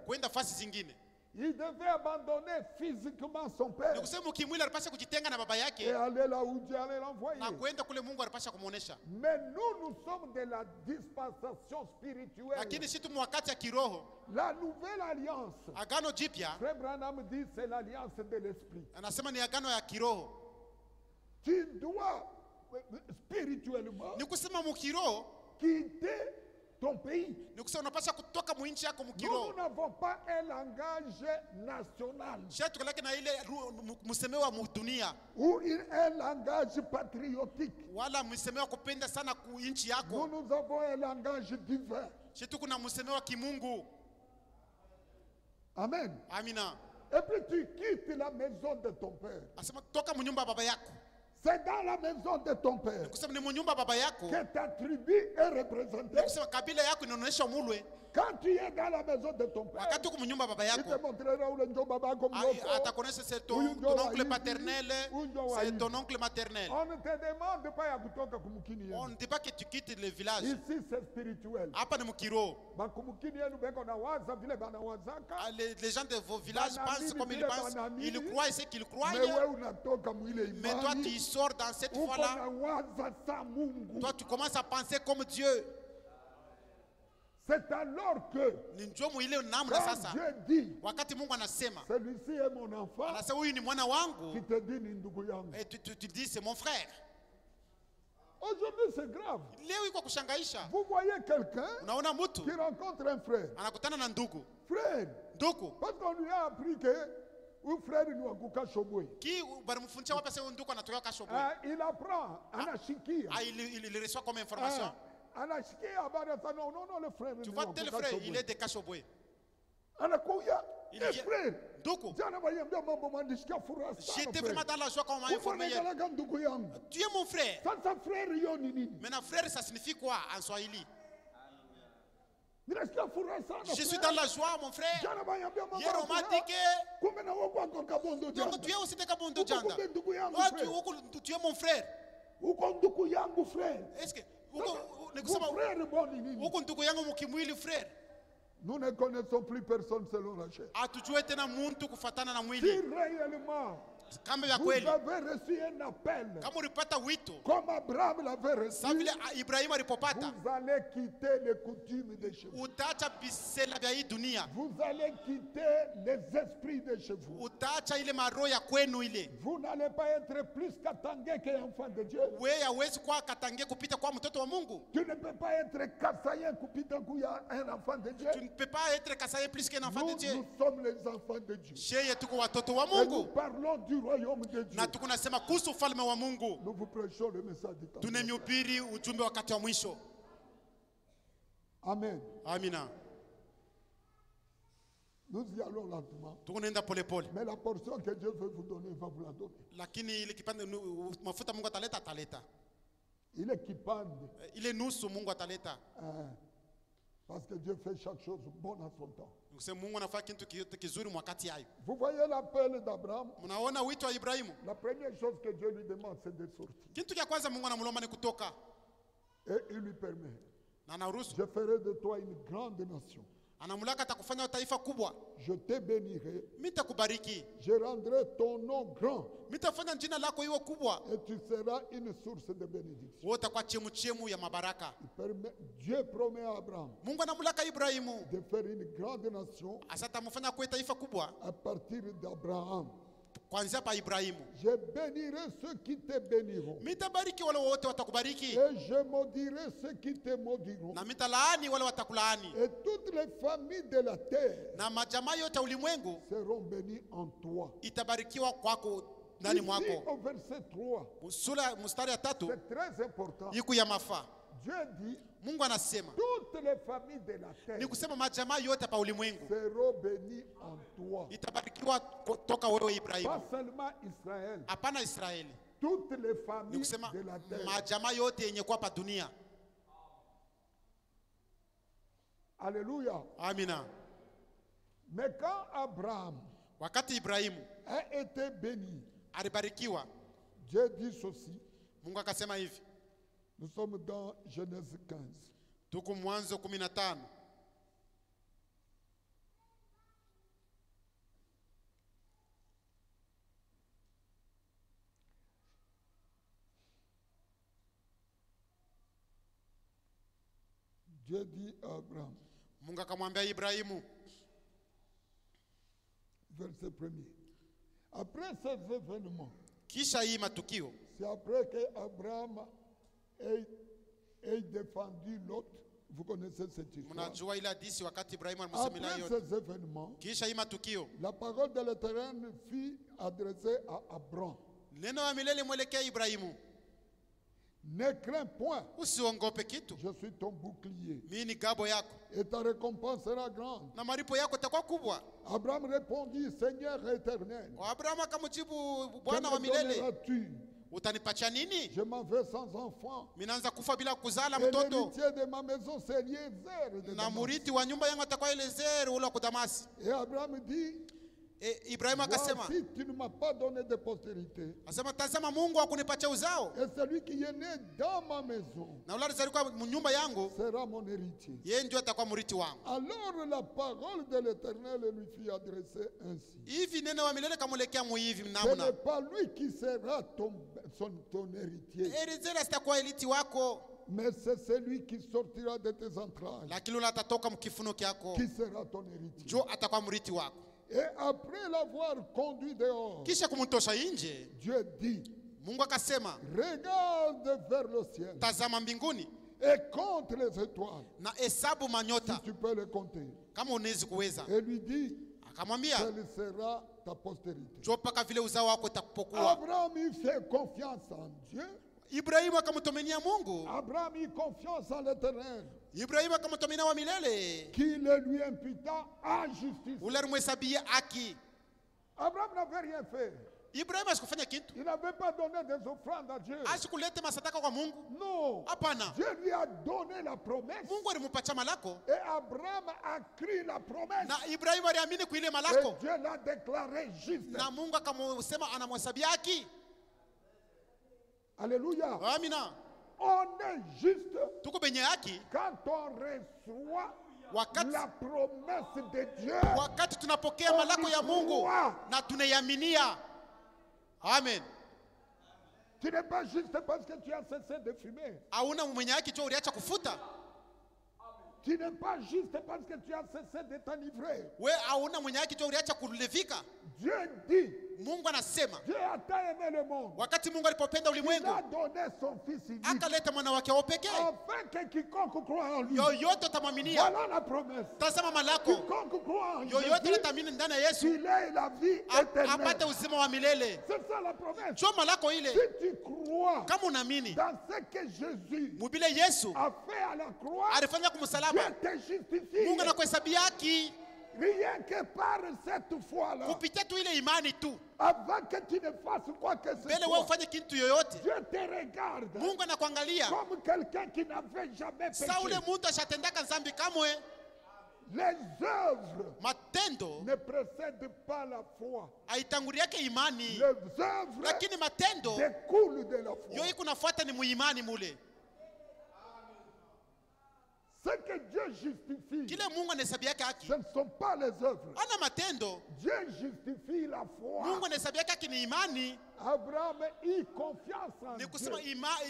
Il devait abandonner physiquement son père et aller là où Dieu allait l'envoyer. Mais nous sommes de la dispensation spirituelle. La nouvelle alliance, Frère Branham dit, c'est l'alliance de l'esprit. Tu dois spirituellement quitter ton pays. Nous n'avons pas un langage national ou un langage patriotique. Nous avons un langage divin. Amen. Et puis tu quittes la maison de ton père. C'est dans la maison de ton père que ta tribu est représentée. Quand tu es dans la maison de ton père, il te montrera où le Njobaba comme c'est ton oncle paternel, c'est ton oncle maternel. On ne te demande pas on ne dit pas que tu quittes le village. Ici c'est spirituel. Les gens de vos villages pensent comme ils pensent. Ils croient ce qu'ils croient. Mais toi tu sors dans cette foi-là. Toi tu commences à penser comme Dieu. C'est alors que quand Dieu dit, celui-ci est mon enfant, qui te dit, tu dis c'est mon frère. Aujourd'hui c'est grave. Leo iko kushangaisha. Vous voyez quelqu'un unaona mtu qui rencontre un frère. Anakutana na ndugu. Frère. Ndugu. Parce qu'on lui a appris que un frère ni wakuka shobwe. Qui barimufundisha wapi sasa ndugu anatoka kashobwe. Il apprend, anashikia. Il reçoit comme information. Anashikia habari ça non le frère. Tu vois tel frère, il est de kashobwe. Anakuya. Il est frère. Ndugu. J'étais vraiment dans la joie quand on m'a informé. Tu es mon frère. Maintenant frère ça signifie quoi en swahili? Je suis dans la joie mon frère. Hier on m'a dit que tu es aussi de Kabondo Janda. Tu es mon frère. Est-ce que ndugu yangu mkimwili frère? Nous ne connaissons plus personne selon la chair. Atujue tena muntu kufatana na mwili. Si réellement vous avez reçu un appel, comme Abraham l'avait reçu, vous allez quitter les coutumes de chez vous. Vous allez quitter les esprits de chez vous. Vous n'allez pas être plus katangé qu'enfant de Dieu. Tu ne peux pas être kassayen kupita un enfant de Dieu. Tu ne peux pas être kassayen plus qu'un enfant de Dieu. Nous sommes les enfants de Dieu. Et nous parlons du royaume de Dieu. Nous vous prêchons le message du temps. Amen. Amina. Nous y allons lentement. Mais la portion que Dieu veut vous donner, il va vous la donner. Il est kipande. Il est nusu Mungu ataleta. Parce que Dieu fait chaque chose bonne à son temps. Vous voyez l'appel d'Abraham. La première chose que Dieu lui demande, c'est de sortir. Et il lui permet. Je ferai de toi une grande nation. Je te bénirai. Je rendrai ton nom grand. Et tu seras une source de bénédiction. Dieu promet à Abraham de faire une grande nation à partir d'Abraham. Je bénirai ceux qui te béniront. Et je maudirai ceux qui te maudiront. Et toutes les familles de la terre seront bénies en toi. Ici, au verset 3, c'est très important. Dieu dit, toutes les familles de la terre seront bénies en toi. Pas seulement Israël. Toutes les familles de la terre. Alléluia. Amina. Mais quand Abraham a été béni, Dieu dit ceci. Nous sommes dans Genèse 15. Dieu dit à Abraham. Verset 1er. Après ces événements, c'est après que Abraham ait défendu l'autre. Vous connaissez cette histoire. Après ces événements, la parole de l'Éternel fut adressée à Abraham. Ne crains point. Je suis ton bouclier. Et ta récompense sera grande. Abraham répondit, Seigneur éternel, que me donneras-tu? Je m'en vais sans enfant. Et l'héritier de ma maison, c'est Eliezer de Damas. Et Abraham dit, voici, tu ne m'as pas donné de postérité. Et celui qui est né dans ma maison sera mon héritier. Alors la parole de l'Éternel lui fut adressée ainsi. Ce n'est pas lui qui sera ton héritier, mais c'est celui qui sortira de tes entrailles qui sera ton héritier. Et après l'avoir conduit dehors, Dieu dit, Mungu akasema, regarde vers le ciel. Tazama mbinguni. Et compte les étoiles. Na hesabu manyota. Si tu peux les compter. Kama unaweza kuweza. Et lui dit, akamwambia, quelle sera ta postérité. Jua mpaka vile uzao wako utakupokuwa. Abraham il fait confiance en Dieu. Ibrahimu akamtumainia Mungu. Abraham il confiance en l'Éternel. Ibrahimu akamtumainia wa milele. Qui le lui imputa à justice. Ule alimhesabia haki. Abraham n'avait rien fait. Ibrahimu asikufanya kitu. Il n'avait pas donné des offrandes à Dieu. Asikulete masadaka kwa Mungu. Non. Hapana. Dieu lui a donné la promesse. Mungu alimpatia malako. Et Abraham a cru la promesse. Na Ibrahimu aliamini kwa ile malako. Et Dieu l'a déclaré juste. Na Mungu akamsema anamhesabia haki. Alléluia. Amina. On est juste. Tuko benye haki. Quand on reçoit wakati, la promesse de Dieu. Wakati tunapokea malako ya Mungu na tunayaminia. Amen. Tu n'es pas juste parce que tu as cessé de fumer. Hauna mwenye haki tu uliacha kufuta. Tu n'es pas juste parce que tu as cessé de t'enivrer. We hauna mwenye haki tu uliacha kulevika. Dieu dit. Mungu anasema. Dieu a tant aimé le monde. Wakati Mungu alipopenda ulimwengu. Il a donné son fils unique. Akaleta mwana wake wa pekee. Afin que quiconque croit en lui. Yoyote utamwaminia. Voilà la promesse. Tazama malako. Quiconque croit en yoyote utamini ndani ya Yesu. Il a la vie éternelle. Apate uzima wa milele. C'est ça la promesse. Jo malako ile. Si tu crois. Kama unaamini. Dans ce que Jésus. Mubile Yesu. A fait à la croix. Alifanya kumsalaba. Dieu te justifie. Mungu anakuhesabia haki. Rien que par cette foi-là. Kupitia tu ile imani tu. Avant que tu ne fasses quoi que ce soit. Mbele wewe ufanye kitu yoyote. Dieu te regarde. Mungu anakuangalia. Comme quelqu'un qui n'avait jamais péché. Sa ule mtu ashatendaka dhambi kamwe. Les œuvres matendo ne précèdent pas la foi. Haitanguriake imani. Les œuvres lakini matendo découlent de la foi. Yoyi kunafuata ni muimani mule. Ce que Dieu justifie, kile Mungu anahesabiaka haki, ce ne sont pas les œuvres. Ana matendo. Dieu justifie la foi. Mungu anahesabiaka haki ni imani. Abraham eut confiance en Dieu.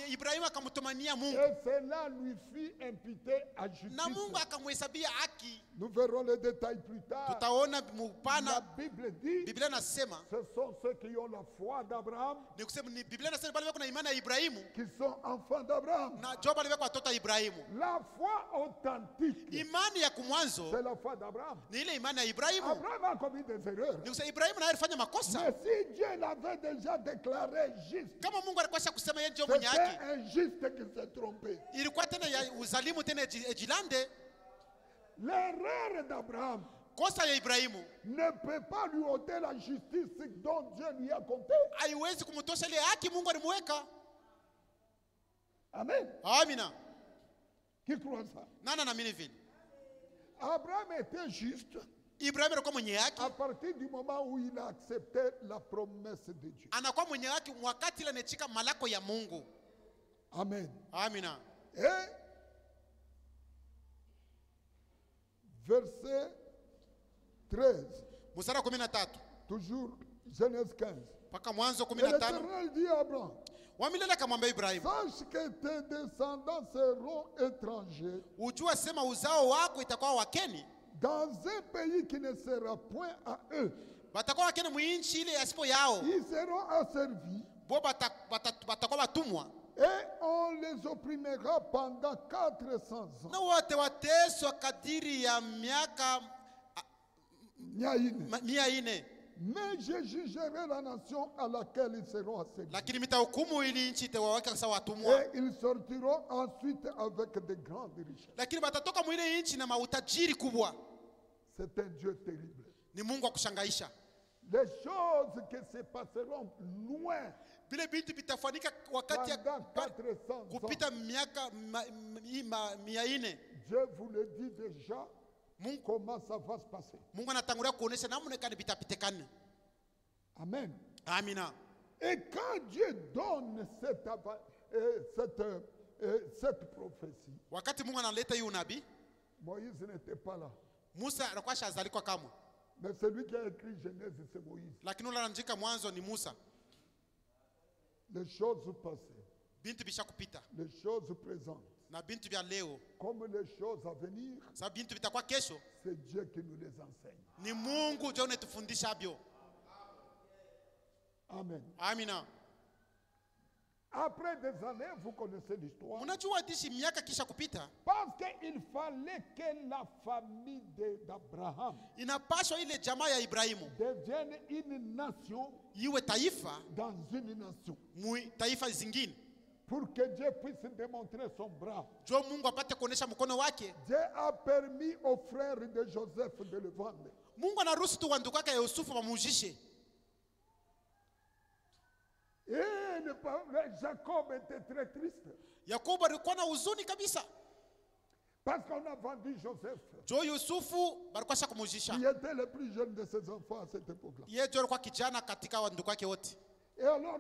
Ibrahimu akamtumania Mungu. Et cela lui fit imputer à justice. Na Mungu akamhesabia haki. Nous verrons les détails plus tard. Tutaona mupana. La Bible dit, Biblia nasema, ce sont ceux qui ont la foi d'Abraham. Ni kusema ni Biblia nasema bali kuna imani ya Ibrahimu. Qui sont enfants d'Abraham. Na Job aliweka watoto wa Ibrahimu. La foi authentique. Imani ya kumwanzo. C'est la foi d'Abraham. Ni ile imani ya Ibrahimu. Abraham a commis des erreurs. Ni kusema Ibrahimu naye alifanya makosa. Mais si Dieu l'avait déjà déclaré juste. Kama Mungu alikuwa kusema yeye ndio mwenye haki. C'était injuste qui s'est trompé. Ilikuwa tena ya uzalimu tena ejilande. L'erreur d'Abraham kosa ya Ibrahimu ne peut pas lui ôter la justice dont Dieu lui a compté. Haiwezi kumtosha ile haki Mungu alimweka. Amen. Amina. Qui croit ça? Nana naamini vile. Abraham était juste. Ibrahimu alikuwa mwenye haki à partir du moment où il a accepté la promesse de Dieu. Anakuwa mwenye haki wakati ile anachika malako ya Mungu. Amen. Amina. Et verset 13. Mstari 13. Toujours Genèse 15. Paka Mwanzo 15. L'Éternel dit à Abraham, wa milele akamwambia Ibrahimu, sache que tes descendants seront étrangers. Ujua sema uzao wako itakuwa wakeni. Dans un pays qui ne sera point à eux. Batakuwa wakeni mwinchi ile yasipo yao. Ils seront asservis. Bo batakuwa watumwa. Et on les opprimera pendant 400 ans. Na wote wateswa kadiri ya miaka 400. Mais je jugerai la nation à laquelle ils seront asservis. Lakini mitahukumu ili nchi itawaweka sawa watumwa. Et ils sortiront ensuite avec de grandes richesses. Lakini batatoka mwile nchi na mautajiri kubwa. C'est un Dieu terrible. Ni Mungu wa kushangaisha. Les choses qui se passeront loin. Bile bintu bitafanyika wakati ya kupita miaka 400. Dieu vous le dit déjà. Mungu, comment ça va se passer. Mungu anatangulia kuonesha namna gani bitapitikana. Amen. Amina. Et quand Dieu donne cette prophétie, wakati Mungu analeta hiyo nabii, Moïse n'était pas là. Musa alikuwa shazalikwa kamwe. Mais celui qui a écrit Genèse, c'est Moïse. Lakini ule anaandika Mwanzo ni Musa. Les choses passées. Bintu bisha kupita. Les choses présentes. Na bintu vya leo. Comme les choses à venir. Sa bintu vitakuwa kesho. C'est Dieu qui nous les enseigne. Ni Mungu ndio anatufundisha hivyo. Amen. Amina. Après des années, vous connaissez l'histoire. Unajua hadithi miaka kisha kupita. Parce qu'il fallait que la famille d'Abraham inapaswa ile jamaa ya Ibrahimu devienne une nation, iwe taifa dans une nation, taifa zingine, pour que Dieu puisse démontrer son bras. Jo Mungu apate kuonesha mkono wake. Dieu a permis aux frères de Joseph de le vendre. Mungu anaruhusu tu wandugu wake Yusufu wamujishe. Et Jacob était très triste. Yakobo alikuwa na huzuni kabisa. Parce qu'on a vendu Joseph. Jo Yusufu balikuwa kumujisha. Il était le plus jeune de ses enfants à cette époque-là. Yeye jo alikuwa kijana katika wandugu wake wote. Et alors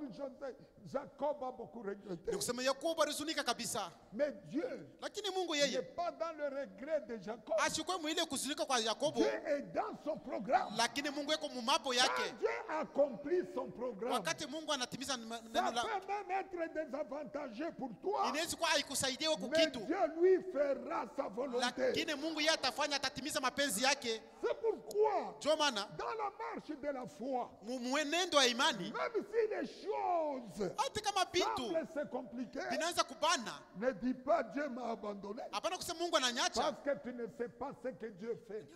Jacob a beaucoup regretté. Nikusema Yakobo alihuzunika kabisa. Mais Dieu, lakini Mungu yeye, n'est pas dans le regret de Jacob. Ashikwe mwile kuzunika kwa Yakobo. Dieu est dans son programme. Lakini Mungu yeko mumapo yake. Quand Dieu accomplit son programme, wakati Mungu anatimiza neno la, ça peut même être désavantageux pour toi. Inaweza kuwa haikusaidie wewe kitu. Mais Dieu lui fera sa volonté. Lakini Mungu yeye atafanya, atatimiza mapenzi yake. C'est pourquoi dans la marche de la foi, mwenendo wa imani, même si les choses semblent se compliquer, ne dis pas Dieu m'a abandonné. Parce que tu ne sais pas ce que Dieu fait.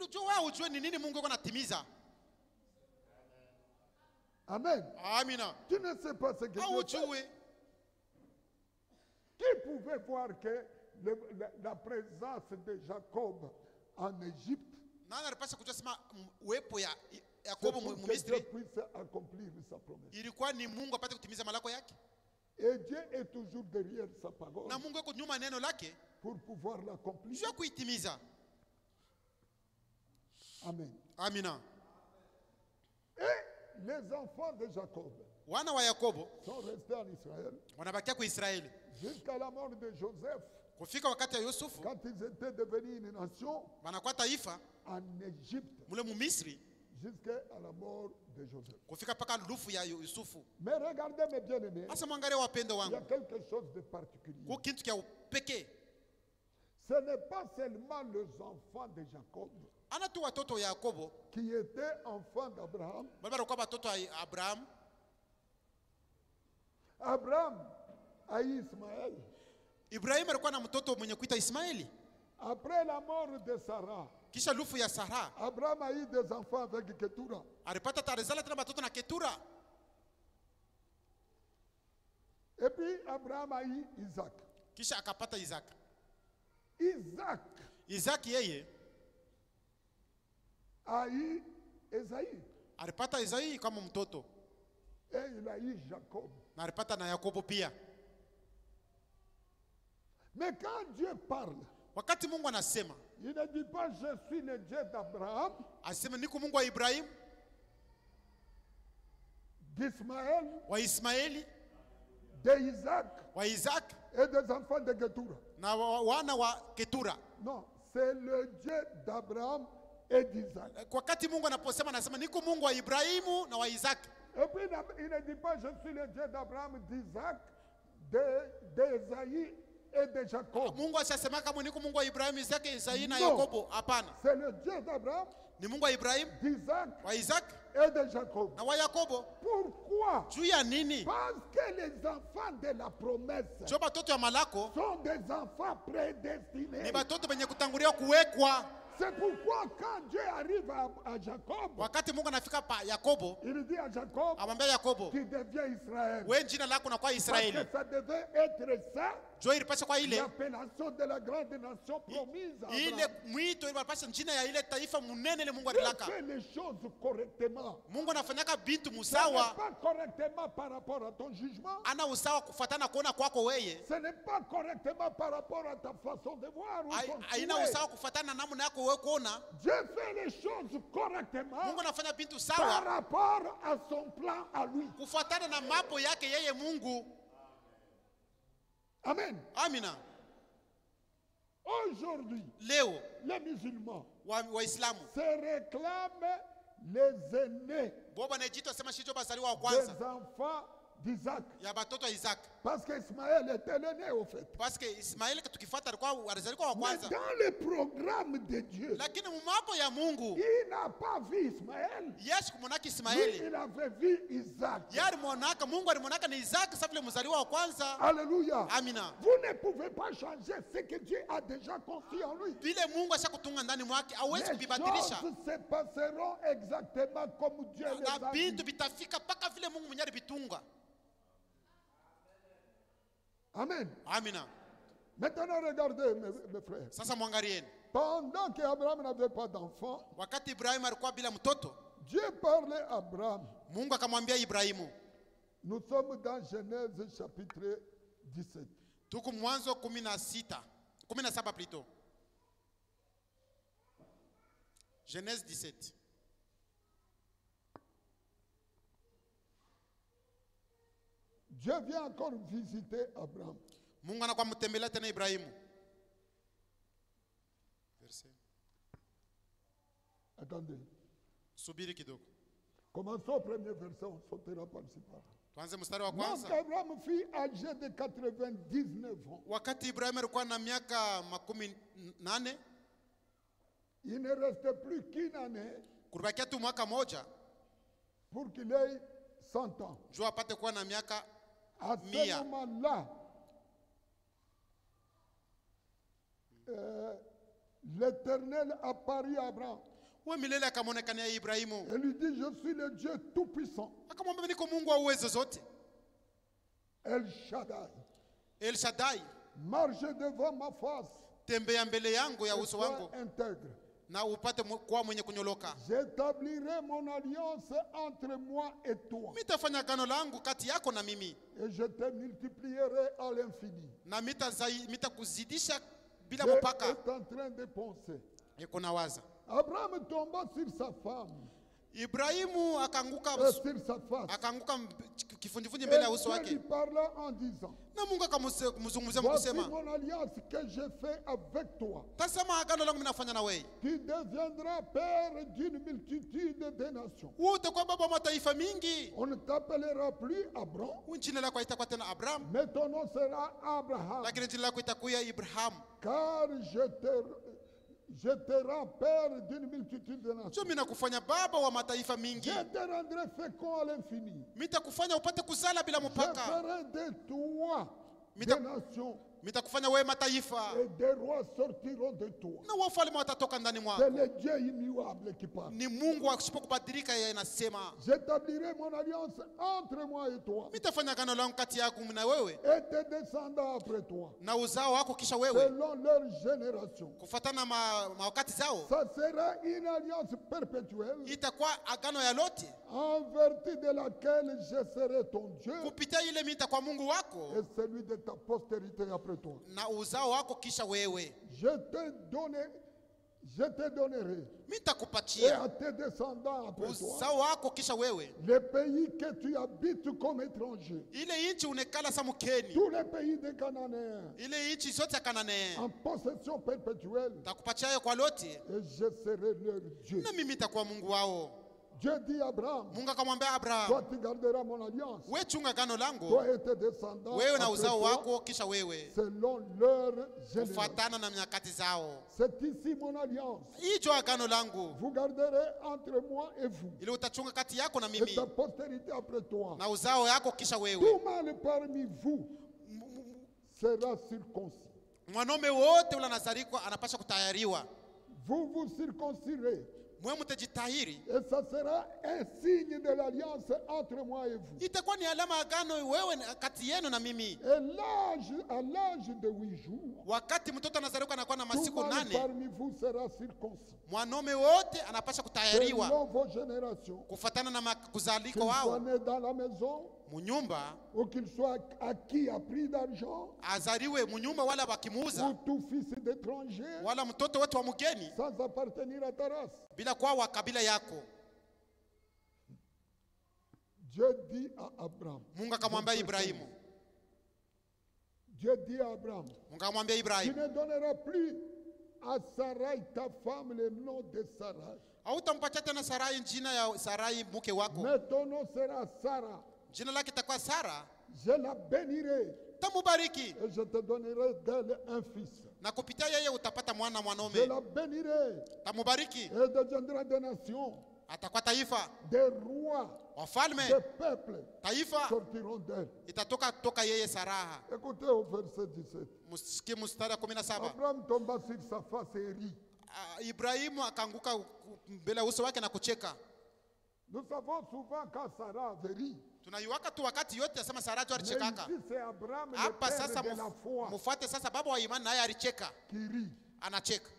Amen. Amina. Tu ne sais pas ce que Dieu fait. Qui pouvait voir que la présence de Jacob en Égypte, que Dieu puisse accomplir sa promesse. Et Dieu est toujours derrière sa parole pour pouvoir l'accomplir. Amen. Amina. Et les enfants de Jacob sont restés en Israël jusqu'à la mort de Joseph. Quand ils étaient devenus une nation en Égypte, jusqu'à la mort de Joseph. Mais regardez mes bien-aimés, il y a quelque chose de particulier. Ce n'est pas seulement les enfants de Jacob qui étaient enfants d'Abraham. Abraham a eu Ismaël. Ibrahim alikuwa na mtoto mwenye kuita Ismaeli. Après la mort de Sarah, kisha lufu ya Sarah, Abraham a eu des enfants avec Ketura. Alipata tarizala tena batoto na Ketura. Et puis Abraham a eu Isaac. Kisha akapata Isaac. Isaac yeye a eu Esaïe. Alipata Esaïe kama mtoto. Et il a eu Jacob. Na alipata na Yakobo pia. Mais quand Dieu parle, wakati Mungu anasema, il ne dit pas je suis le Dieu d'Abraham, asema niko Mungu wa Ibrahim, d'Ismaël, wa Ismaeli, de Isaac et des enfants de Ketura. Na wana wa Ketura. Non, c'est le Dieu d'Abraham et d'Isaac. Wakati Mungu anaposema anasema niko Mungu wa Ibrahimu na wa Isaac. Et puis il ne dit pas je suis le Dieu d'Abraham, d'Isaac, d'Esaïe et de Jacob. Mungu ashasema kama niko Mungu wa Ibrahimu, Isaac, Esaïe na Yakobo. Hapana. C'est le Dieu d'Abraham, ni Mungu wa Ibrahim, d'Isaac, wa Isaac et de Jacob. Na wa Yakobo. Pourquoi? Juu ya nini? Parce que les enfants de la promesse jo batoto ya malako sont des enfants prédestinés. Ni batoto benye kutangulia kuwekwa. C'est pourquoi quand Dieu arrive à Jacob, wakati Mungu anafika pa Yakobo, il dit à Jacob, amwambia Yakobo, tu deviens Israël. Wewe jina lako na kwa Israeli. Parce que ça devait être ça. Jo ilipasha kwa ile l'appellation de la grande nation promise. Ile mwito ilipasha jina ya ile taifa munene ile Mungu alilaka. Fais les choses correctement. Mungu anafanyaka bintu musawa. Pas correctement par rapport à ton jugement. Ana usawa kufuatana kuona kwako wewe. Ce n'est pas correctement par rapport à ta façon de voir ou ton aina usawa kufuatana na namna yako wewe kuona. Dieu fait les choses correctement. Mungu anafanya bintu sawa par rapport à son plan à lui. Kufuatana na mapo yake yeye Mungu. Amen. Amina. Aujourd'hui, leo les musulmans waislamu se réclament les aînés, boba na jito sema shijo bazaliwa wa des kwanza, enfants d'Isaac. Ya batoto ya Isaac. Parce qu'Ismaël était l'aîné au fait. Parce que Ismaël tukifuata alikuwa alizaliwa wa Mais kwanza. dans le programme de Dieu, Lakini mumapo ya Mungu, il n'a pas vu Ismaël. Yesu kumonaka Lui, Ismaeli. il avait vu Isaac. Yari monaka, Mungu alimonaka ni Isaac sasa vile mzaliwa wa kwanza. Alléluia. Amina. Vous ne pouvez pas changer ce que Dieu a déjà construit en lui. Vile Mungu ashakutunga ndani mwake, hawezi Les kubibadilisha. choses se passeront exactement comme Dieu les Na a bintu dit. bitafika paka vile Mungu mwenyewe alivitunga. Amen. Amina. Maintenant, regardez, mes frères. Sasa mwangalieni. Pendant qu'Abraham n'avait pas d'enfant, Wakati Ibrahimu alikuwa bila mtoto, Dieu parlait à Abraham. Mungu akamwambia Ibrahimu. Nous sommes dans Genèse chapitre 17. Tuko Mwanzo 17 plutôt. Genèse 17. Dieu vient encore visiter Abraham. Mungu anakuwa mtembelea tena Ibrahimu. Verset. Attendez. Subiri kidogo. Commençons au premier verset, on sautera par-ci par-là. Tuanze mstari wa Donc kwanza. Abraham fut âgé de 99 ans. Wakati Ibrahimu alikuwa na miaka 18, Il ne restait plus qu'une année kulibakia tu mwaka moja pour qu'il ait 100 ans. juu apate kuwa na miaka À ce 100. moment-là, l'Éternel apparut à Abraham Wewe milele akamwonekania Ibrahimu. et lui dit, je suis le Dieu Tout-Puissant, Akamwambia niko Mungu wa uwezo zote. El Shaddai. El Shaddai. Marche devant ma face Tembea mbele yangu ya et uso sois wangu intègre. na upate kuwa mwenye kunyoloka. J'établirai mon alliance entre moi et toi Mitafanya agano langu kati yako na mimi. et je te multiplierai à l'infini. Na mitakuzidisha bila Dieu mpaka. est en train de penser. Iko na waza. Abraham tomba sur sa femme Ibrahimu akaanguka sur sa face. kifundifuni Et mbele ya uso Dieu lui wake. parla en disant, Na Mungu akamzungumzia voici mkusema, mon alliance que je fais avec toi. tazama agano langu ninafanya na wewe. Tu deviendras père d'une multitude de nations. Wewe utakuwa baba wa mataifa mingi. On ne t'appellera plus Abraham, Jina lako haitakuwa tena Abraham, mais ton nom sera Abraham, lakini jina lako itakuwa Ibrahim. car je te rends père d'une multitude de nations. Sio mimi nakufanya baba wa mataifa mingi. Je te rendrai fécond à l'infini. Mimi nitakufanya upate kuzala bila Je mpaka. ferai de toi des Mita- nations Mimi nitakufanya wewe mataifa. et des rois sortiront de toi. Na wafalme watatoka ndani C'est mwako. le Dieu immuable qui parle. Ni Mungu asipokubadilika yeye anasema. J'établirai mon alliance entre moi et toi Mimi nitafanya agano langu kati yako na wewe et tes descendants après toi, na uzao wako kisha wewe selon leur génération. kufuatana wakati zao. Ça sera une alliance perpétuelle Itakuwa agano ya lote en vertu de laquelle je serai ton Dieu kupitia ile mimi nitakuwa Mungu wako et celui de ta postérité après toi. na uzao wako kisha wewe. Je te donnerai Mimi et nitakupatia à tes descendants après toi uzao wako kisha wewe. les pays que tu habites comme étranger, Ile nchi unekala sa mkeni. tous les pays des Cananéens Ile nchi zote ya Kanaani en possession perpétuelle, nitakupatia hayo kwa lote, et je serai leur Dieu. na mimi nitakuwa Mungu wao. Dieu dit à Abraham, Mungu akamwambia toi Abraham, tu garderas mon alliance, wewe chunga agano langu, toi et tes descendants wewe na après uzao toi, wako kisha wewe, selon leur génération. kufuatana na nyakati zao. C'est ici mon alliance. Hicho agano langu Vous garderez entre moi et vous, ili utachunga kati yako na et mimi ta postérité après toi. na uzao yako kisha wewe. Tout mâle parmi vous sera circoncis. Mwanaume wote ule anazaliwa anapaswa kutayariwa. Vous vous circoncirez, Mwe mtajitahiri. et ça sera un signe de l'alliance entre moi et vous. Itakuwa ni alama agano wewe kati yenu na mimi. Et à l'âge de 8 jours, Wakati mtoto anazaliwa anakuwa na tout masiku mâle 8, parmi vous sera circoncis. mwanaume wote anapaswa kutayariwa Selon vos générations, kufuatana na kuzaliko qu'il soit wao. né dans la maison, Munyumba ou qu'il soit acquis à prix d'argent, azaliwe munyumba wala ou bakimuuza tout fils d'étranger, wala mtoto wetu wa mgeni sans appartenir à ta race. bila kuwa wa kabila yako. Dieu dit à Abraham. Mungu akamwambia Ibrahimu. Dieu dit à Abraham, Mungu akamwambia tu Ibrahimu, ne donneras plus à Sarai, ta femme, le nom de Sarai. hautampatia tena Sarai jina ya Sarai mke wako, Mais ton nom sera Sarah. Jina lake itakuwa Sara. Je la bénirai. Tamubariki. Et je te donnerai d'elle un fils. Na kupitia yeye utapata mwana mwanaume. Je la bénirai. Tamubariki. Et deviendra des nations. Atakuwa taifa. Des rois. Wafalme. Des peuples. Taifa. Sortiront d'elle. Itatoka toka yeye Saraha. Écoutez au verset 17. Musikie mstari 17. Abraham tomba sur sa face et rit. Ibrahimu akaanguka mbele uso wake na kucheka. Nous savons souvent quand Sarah avait ri. Tunaiwaka tu wakati yote asema Sara tu alichekaka. Hapa sasa mufuate sasa baba wa imani naye alicheka. Kiri. Anacheka.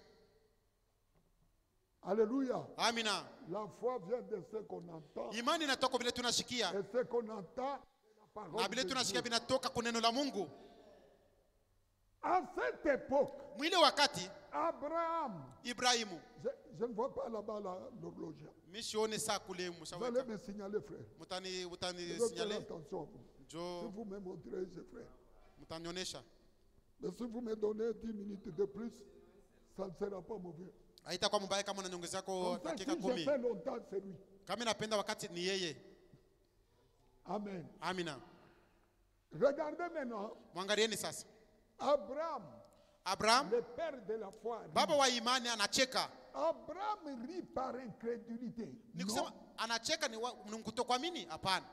Alléluia. Amina. La foi vient de ce qu'on entend. Imani inatoka vile tunashikia. Et ce qu'on entend, la parole. Na vile tunashikia vinatoka kwa neno la Mungu. À cette époque, mwile wakati Abraham, Ibrahimu, je ne vois pas là-bas l'horloge. Misione saa kule mshaweka. Vous allez me signaler, frère. Mutani signaler. Attention. Si vous me montrez, frère. Mutanionyesha. Mais si vous me donnez 10 minutes de plus, ça ne sera pas mauvais. Haitakuwa mbaya kama unanyongeza yako dakika 10. Kama napenda wakati ni yeye. Amen. Amina. Regardez maintenant. Mwangalieni sasa. Abraham, le père de la foi, baba wa imani anacheka. Abraham rit par incrédulité. Nikusema anacheka ni kutokuamini? Hapana.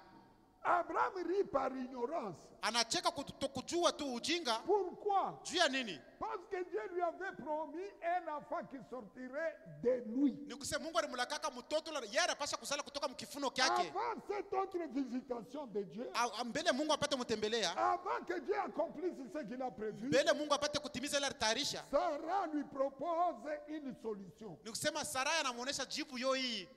Abraham rit par ignorance. Anacheka kutokujua tu ujinga. Pourquoi? Juu ya nini? Parce que Dieu lui avait promis un enfant qui sortirait de lui. Nikusema Mungu alimlakaka mtoto yeye anapaswa kusala kutoka mkifuno kyake. Avant cette autre visitation de Dieu. Mbele Mungu apate mtembelea. Avant que Dieu accomplisse ce qu'il a prévu. Mbele Mungu apate kutimiza ile alitayarisha. Sarah lui propose une solution. Nikusema Sara anamuonesha jibu yo hii.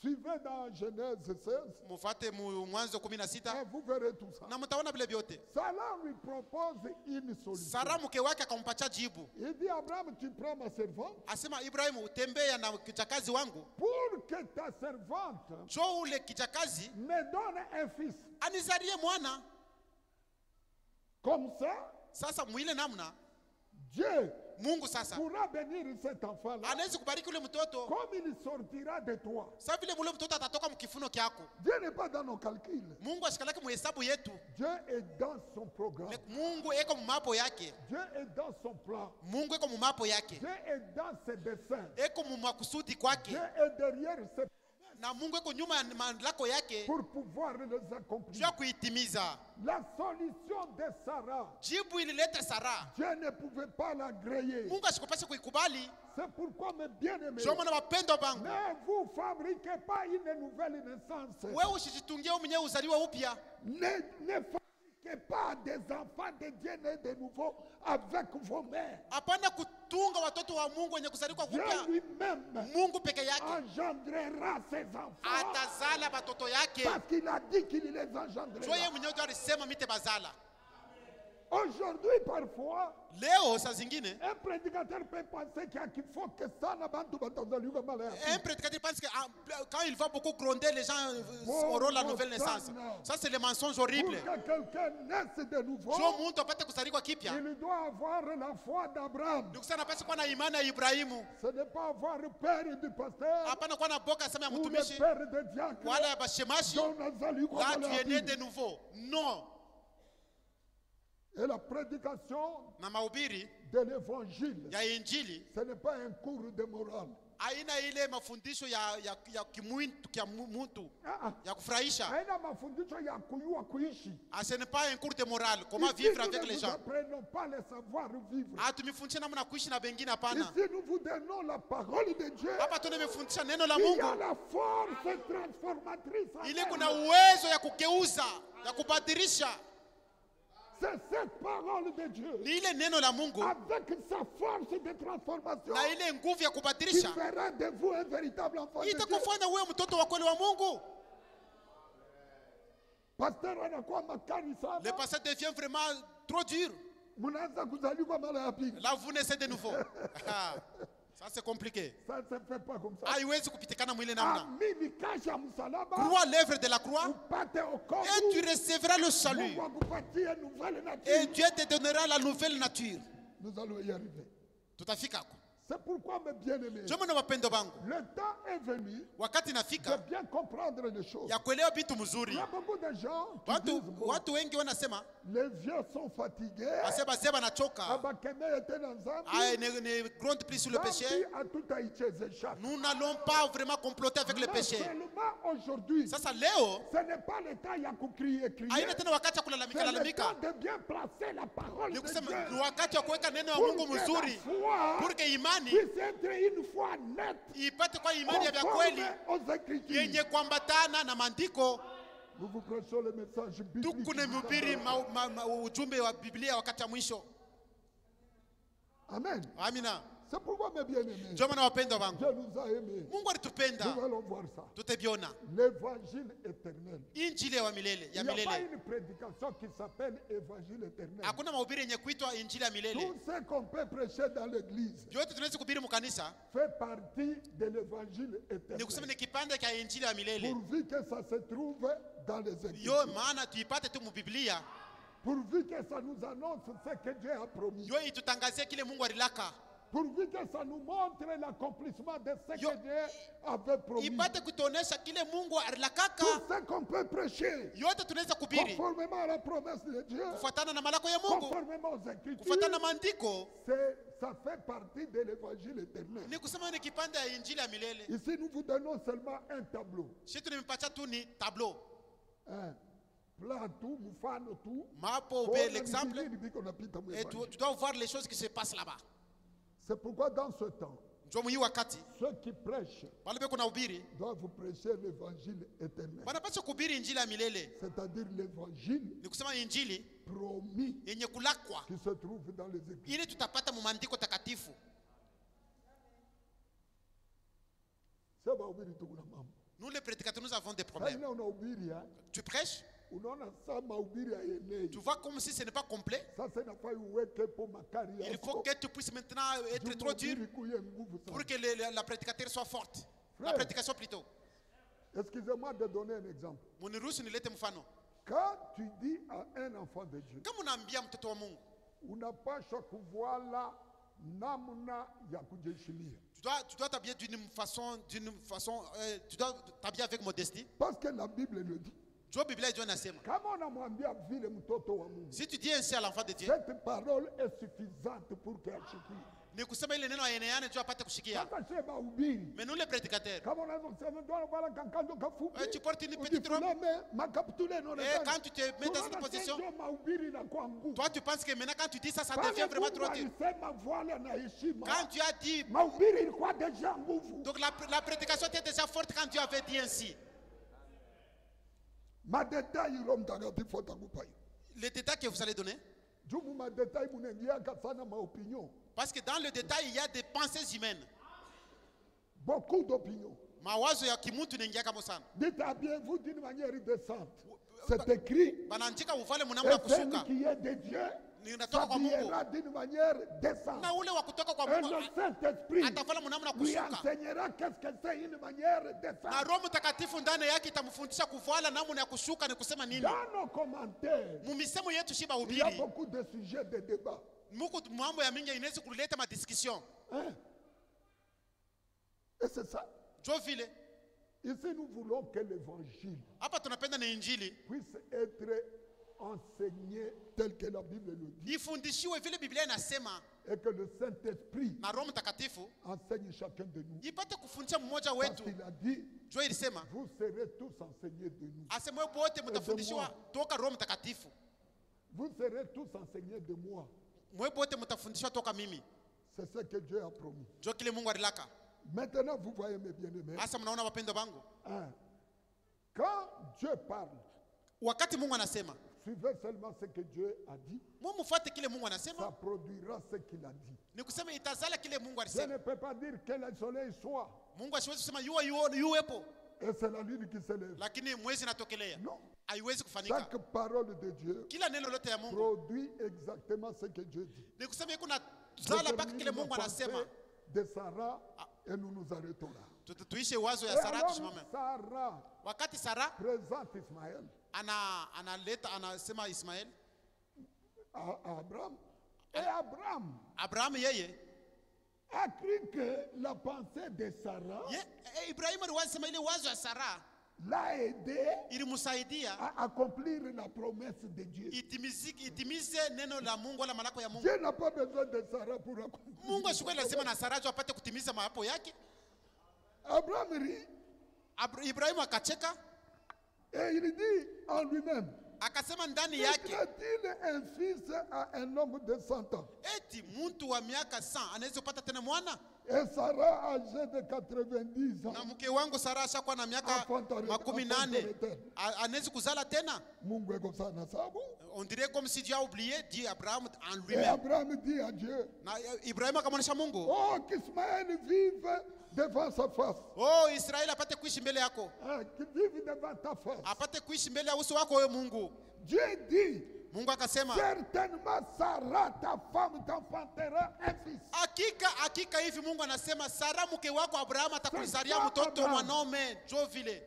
Suivez dans Genèse 16. Mufate Mwanzo 16. Vous verrez tout ça. Na mtaona vile vyote. Sarah lui propose une solution. Sara mke wake akampatia jibu. Il dit Abraham, tu prends ma servante. Asema Ibrahimu, utembea na kijakazi wangu. Pour que ta servante njoo ule kijakazi me donne un fils. Anizalie mwana. Comme ça. Sasa mwile namna. Dieu Mungu sasa pourra bénir cet enfant-là. Anaweza kubariki ule mtoto. Comme il sortira de toi. Sasa vile ule mtoto atatoka mkifuno kyako. Dieu n'est pas dans nos calculs. Mungu ashikalake muhesabu yetu. Dieu est dans son programme. Mungu eko mumapo yake. Dieu est dans son plan. Mungu eko mumapo yake. Dieu est dans ses desseins. Eko mumakusudi kwake. Dieu est derrière ses na Mungu eko nyuma ya mandlako yake pour pouvoir les accomplir. Jua kuitimiza. La solution de Sarah. Jibu ilileta Sara. Dieu ne pouvait pas la griller. Mungu asikupasha kuikubali. C'est pourquoi mes bien-aimés. Jua mwana wapendo bangu. Ne vous fabriquez pas une nouvelle naissance. Wewe usijitungie mwenyewe uzaliwa upya. Ne fabriquez pas des enfants de Dieu nés de nouveau avec vos mères. Hapana kutunga watoto wa Mungu wenye kuzaliwa upya. Dieu lui-même Mungu peke yake engendrera ses enfants. Atazala watoto yake. Parce qu'il a dit qu'il les engendrera. Jua yeye mwenyewe alisema mite bazala. Aujourd'hui, parfois, leo saa zingine un prédicateur peut penser qu'il faut que ça n'a pas tout un prédicateur pense que quand il va beaucoup gronder, les gens auront la nouvelle naissance. Ça, c'est le mensonge horrible. Pour que quelqu'un naisse de nouveau, il doit avoir la foi d'Abraham. Ce n'est pas avoir le père du pasteur ou le père de diacre. Là, tu es né de nouveau. Non. Et la prédication de l'évangile, ce n'est pas un cours de morale. Haina ile mafundisho ya kimuntu ya kufurahisha. Haina mafundisho ya kujua kuishi. Ce n'est pas un cours de morale, comment vivre avec les gens. Nous n'apprenons pas le savoir vivre. Tumifundisha namna kuishi na wengine hapana. Ici nous vous donnons la parole de Dieu. Hapa tunamefundisha neno la Mungu. Il y a la force transformatrice. Ile kuna uwezo ya kugeuza, ya kubadilisha. C'est cette parole de Dieu. Ile neno la Mungu. Avec sa force de transformation. Na ile nguvu ya kubadilisha. Qui fera de vous un véritable enfant de Dieu. Itakufanya wewe mtoto wa kweli wa Mungu. Pasteur anakuwa makali sana. Le pasteur devient vraiment trop dur. Mnaanza kuzaliwa mara ya pili. Là vous naissez de nouveau. Ça c'est compliqué. Ça ne se fait pas comme ça. Haiwezi kupitikana mwile namna. Msalaba. Crois l'œuvre de la croix. Et tu recevras le salut. Et Dieu te donnera la nouvelle nature. Nous allons y arriver. Tutafika. C'est pourquoi, mes bien-aimés, Ndio maana wapendo wangu, le temps est venu wakati de nafika bien comprendre les choses. ya kuelewa vitu mzuri. Il y a beaucoup de gens qui disent, bon, Watu wengi wanasema les vieux sont fatigués. asema zeba nachoka. Abakeme était dans Ah, ne gronde plus sur le péché. Nous n'allons pas vraiment comploter avec le péché. Seulement aujourd'hui, Sasa leo ce n'est pas le temps ya kucrier. haina tena wakati ya kulalamika lalamika. C'est le temps de bien placer la parole de Dieu. Ni wakati wa kuweka neno la Mungu mzuri. Pour que imani puisse être une foi nette, ipate kwa imani ya kweli aux Écritures. yenye kuambatana na maandiko. Nous vous prêchons le message biblique. Tukunehubiri ujumbe wa Biblia wakati wa mwisho. Amen. Amina. C'est pourquoi, mes bien-aimés, Ndio maana wapendwa wangu, Dieu nous a aimés. Mungu alitupenda. Nous allons voir ça. Tutaviona L'évangile éternel. injili ya milele ya Il n'y a pas milele. une prédication qui s'appelle évangile éternel. Hakuna mahubiri yenye kuitwa injili ya milele. Tout ce qu'on peut prêcher dans l'église Yote tunaweza kuhubiri mkanisa fait partie de l'évangile ni kusema éternel. ni kipande cha injili ya milele. Pourvu que ça se trouve dans les Yo Écritures. maana tuipate tu mu Biblia. Pourvu que ça nous annonce ce que Dieu a promis. Yo itutangazie kile Mungu alilaka. Pourvu que ça nous montre l'accomplissement de ce Yo- que Dieu avait promis. Ipate kutuonesha kile Mungu alilakaka. Tout ce qu'on peut prêcher Yote tunaweza kuhubiri conformément à la promesse de Dieu, kufuatana na malako ya Mungu, conformément aux Écritures, kufuatana na maandiko. ça fait partie de l'évangile éternel. Ni kusema ni kipande ya injili ya milele. Ici, nous vous donnons seulement un tableau. Sisi tumempatia tu ni tableau. Hein. Plan tout, mufano tout. Mapo Pour ube l'exemple et tu dois voir les choses qui se passent là-bas. C'est pourquoi dans ce temps, Ndio mwi wakati ceux qui prêchent wale beko na ubiri doivent prêcher l'évangile éternel. wanapaswa kuhubiri injili ya milele. C'est-à-dire l'évangile Ni kusema injili promis yenye kulakwa qui se trouve dans les Écritures. ili tutapata mu maandiko takatifu. C'est pas obéir tout le monde. Nous les prédicateurs nous avons des Ça, problèmes. on a oublié, hein. Tu prêches, Unaona ça m'a oublié à aimer. tu vois comme si ce n'est pas complet. Ça c'est n'a pas eu que pour ma carrière. Il faut que tu puisses maintenant être trop dur pour que la prédicateur soit forte. La prédication plutôt. Excusez-moi de donner un exemple. Muniruhusu nilete mfano. Quand tu dis à un enfant de Dieu, Kama unaambia mtoto wa Mungu, unapaswa kuvala namna ya kujiheshimia. tu dois t'habiller d'une façon, tu dois t'habiller avec modestie. Parce que la Bible le dit. Job Biblia ndio inasema. Kama unamwambia vile mtoto wa Mungu, Si tu dis ainsi à l'enfant de Dieu, cette parole est suffisante pour que ashikie. ni kusema ile neno aeneane ndio apate kushikia. Sasa sheba ubiri. Mais nous les prédicateurs, Kama unaweza kusema ndio wala kankanzo kafupi. tu portes une petite robe. Ujifulame makaptule no Et quand tu te mets dans cette position, mahubiri na kwa nguvu. toi tu penses que maintenant quand tu dis ça, ça devient vraiment trop dur. Alisema voile na heshima. Quand tu as dit, Mahubiri ilikuwa deja nguvu. donc la prédication était déjà forte quand Dieu avait dit ainsi. Madetail Roho Mtakatifu atakupa hiyo. Les détails que vous allez donner, Jumu madetail munaingiaka sana maopinion. parce que dans le détail, il y a des pensées humaines. Beaucoup d'opinions. Mawazo ya kimuntu inaingia kama sana. Dites habillez-vous d'une manière décente. C'est écrit. Banaandika uvale mnamna Et celui kushuka. qui est de Dieu Ninatoka kwa Mungu. s'habillera d'une manière décente. Na ule wa kutoka kwa Et Mungu le Saint-Esprit atavala mnamna lui kushuka. enseignera qu'est-ce que c'est une manière Na décente. Roho Mtakatifu ndani yake itamfundisha kuvala namna ya kushuka ni kusema nini. Dans nos commentaires, Mumisemo yetu shiba il y a ubiri. beaucoup de sujets de débat. Muko mambo ya mingi inaweza kuleta madiscussion. Hein? Et c'est ça. Jo vile. Ici, nous voulons que l'évangile Hapa tunapenda na injili puisse être enseigné tel que la Bible le dit. ifundishiwe vile Biblia inasema, Et que le Saint-Esprit na Roho Mtakatifu enseigne chacun de nous. ipate kufundisha mmoja Parce wetu. qu'il a dit, Jo ilisema vous serez tous enseignés de nous. asemwe wote mtafundishiwa toka Roho Mtakatifu. Vous serez tous enseignés de moi. Mwe wote mtafundishwa toka mimi. C'est ce que Dieu a promis. Jo kile Mungu alilaka. Maintenant, vous voyez mes bien-aimés. Asa mnaona wapendo wangu. Hein? Quand Dieu parle, Wakati Mungu anasema, suivez seulement ce que Dieu a dit. mumufuate kile Mungu Ça anasema. produira ce qu'il a dit. Ni kusema itazala kile Mungu Je alisema. ne peux pas dire que le soleil soit. Mungu asiwezi kusema yuwepo, Et c'est la lune qui se lève. lakini mwezi natokelea. Non. Haiwezi kufanyika. Chaque parole de Dieu Kila neno lote ya Mungu produit exactement ce que Dieu dit. ni kusema iko na Je zala mpaka termine kile ma Mungu pensée anasema. de Sarah et nous nous arrêtons là. Tuishe wazo ya Et Sara alors, tusimame. Sarah Wakati Sara présente Ismaël anasema Ismael, à Abraham. Et Abraham Abraham yeye a cru que la pensée de Sarah Ibrahimu aliwasema ile wazo ya Sara l'a aidé ilimsaidia à accomplir la promesse de Dieu. Itimize neno la Mungu wala malako ya Mungu. Dieu n'a pas besoin de Sarah pour accomplir. Mungu ashukwe lazima na Sara apate kutimiza maapo yake. Abraham rit. Ibrahimu akacheka. Et il dit en lui-même, akasema ndani yake, est-il un fils à un homme de 100 ans? Eti mtu wa miaka 100 anaweza kupata tena mwana? Et Sarah âgée de 90 ans. Na mke wangu Sara ashakuwa na miaka 80 anaweza kuzala tena? Mungu eko sana sababu. On dirait comme si Dieu a oublié, dit Abraham en Et lui-même. Abraham dit à Dieu, na Ibrahim akamwonyesha Mungu, oh, qu'Ismaël vive devant sa face. Oh, Israeli apate kuishi mbele yako. Qu'il vive devant ta face. Apate kuishi mbele ya uso wako wewe Mungu. Dieu dit, Mungu akasema, certainement Sarah ta femme t'enfantera un fils. Hakika hivi Mungu anasema Sara mke wako Abraham atakuzalia mtoto mwanaume Jovile.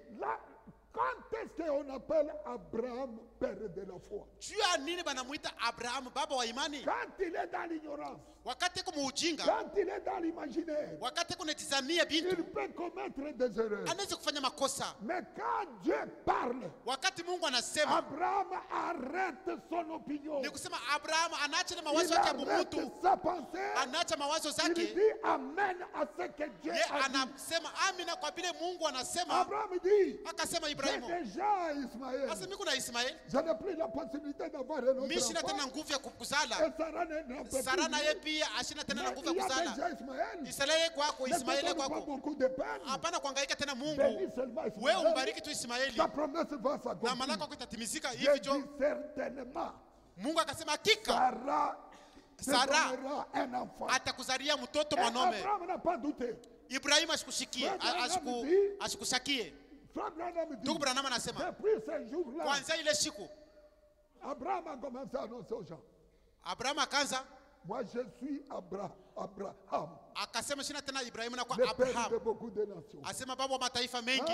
Quand est-ce qu'on appelle Abraham père de la foi? Tu as nini banamuita Abraham baba wa imani? Quand il est dans l'ignorance. Wakati kuna ujinga. Quand il est dans l'imaginaire. Wakati kuna tizania bintu. Il peut commettre des erreurs. Anaweza kufanya makosa. Mais quand Dieu parle. Wakati Mungu anasema. Abraham arrête son opinion. Ni kusema Abraham anaacha mawazo yake ya mtu. Sa pensée. Anaacha mawazo zake. Il dit amen à ce que Dieu a dit. Anasema amina kwa vile Mungu anasema. Abraham dit. Akasema Ibrahim. J'ai déjà Ismaël. Asa mimi kuna Ismaël. Je n'ai plus la possibilité d'avoir un autre enfant. Mimi sina tena nguvu ya kukuzala. Sara na yeye pia ashina tena nguvu ya kuzala. Israeli kwako, Ismaeli kwako. Hapana kuhangaika tena Mungu. Wewe umbariki tu Ismaeli. Na malaka yako itatimizika hivi jo. Mungu akasema hakika Sara atakuzalia mtoto mwanaume. Ibrahim asikushakie. Ndugu Branham anasema kwanza ile siku Abraham a commencé à annoncer aux gens. Abraham akaanza, moi je suis Abraham. Akasema sina tena Ibrahim na kwa Abraham. De beaucoup de nations. Asema baba wa mataifa mengi.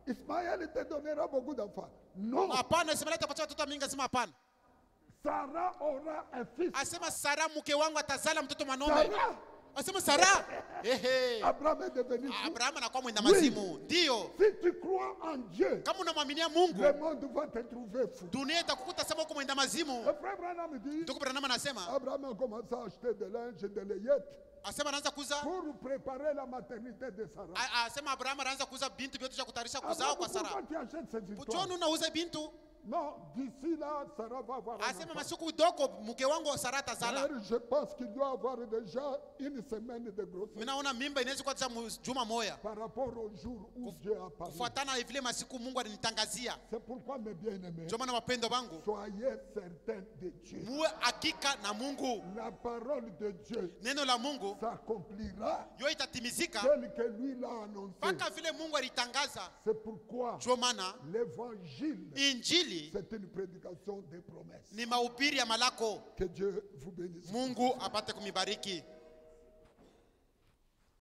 Ismaël te donnera beaucoup d'enfants. Non. Hapana, Ismaël atapatia watoto mingi, asema hapana. Sarah aura un fils. Asema Sara mke wangu atazala mtoto mwanaume. Asema Sara. Abraham est devenu fou. Abraham anakuwa mwenda mazimu. Ndio. Si tu crois en Dieu. Kama unamwaminia Mungu. Le monde va te trouver fou. Dunia itakukuta sababu uko mwenda mazimu. Frère Branham dit. Ndugu Branham anasema. Abraham a commencé à acheter de linge de layette. Asema anaanza kuuza. Pour préparer la maternité de Sarah. Asema Abraham anaanza kuuza bintu vyote vya kutayarisha kuzao kwa Sara. Pourquoi unauza bintu? Non, d'ici là, Sarah va avoir un enfant. Masiku doko mke wangu Sara atazala. Je pense qu'il doit avoir déjà une semaine de grossesse. Mimi naona mimba inaweza kuwa juma moja. Par rapport au jour où Dieu a parlé. Kufuatana vile masiku Mungu alinitangazia. C'est pourquoi mes bien-aimés. Ndio maana wapendo wangu. Soyez certains de Dieu. Muwe hakika na Mungu. La parole de Dieu. Neno la Mungu s'accomplira. Yo itatimizika. Tel que lui l'a annoncé. Paka vile Mungu alitangaza. C'est pourquoi. Ndio maana l'évangile. Injili. C'est une prédication des promesses. Ni mahubiri ya malako. Que Dieu vous bénisse. Mungu apate kumibariki.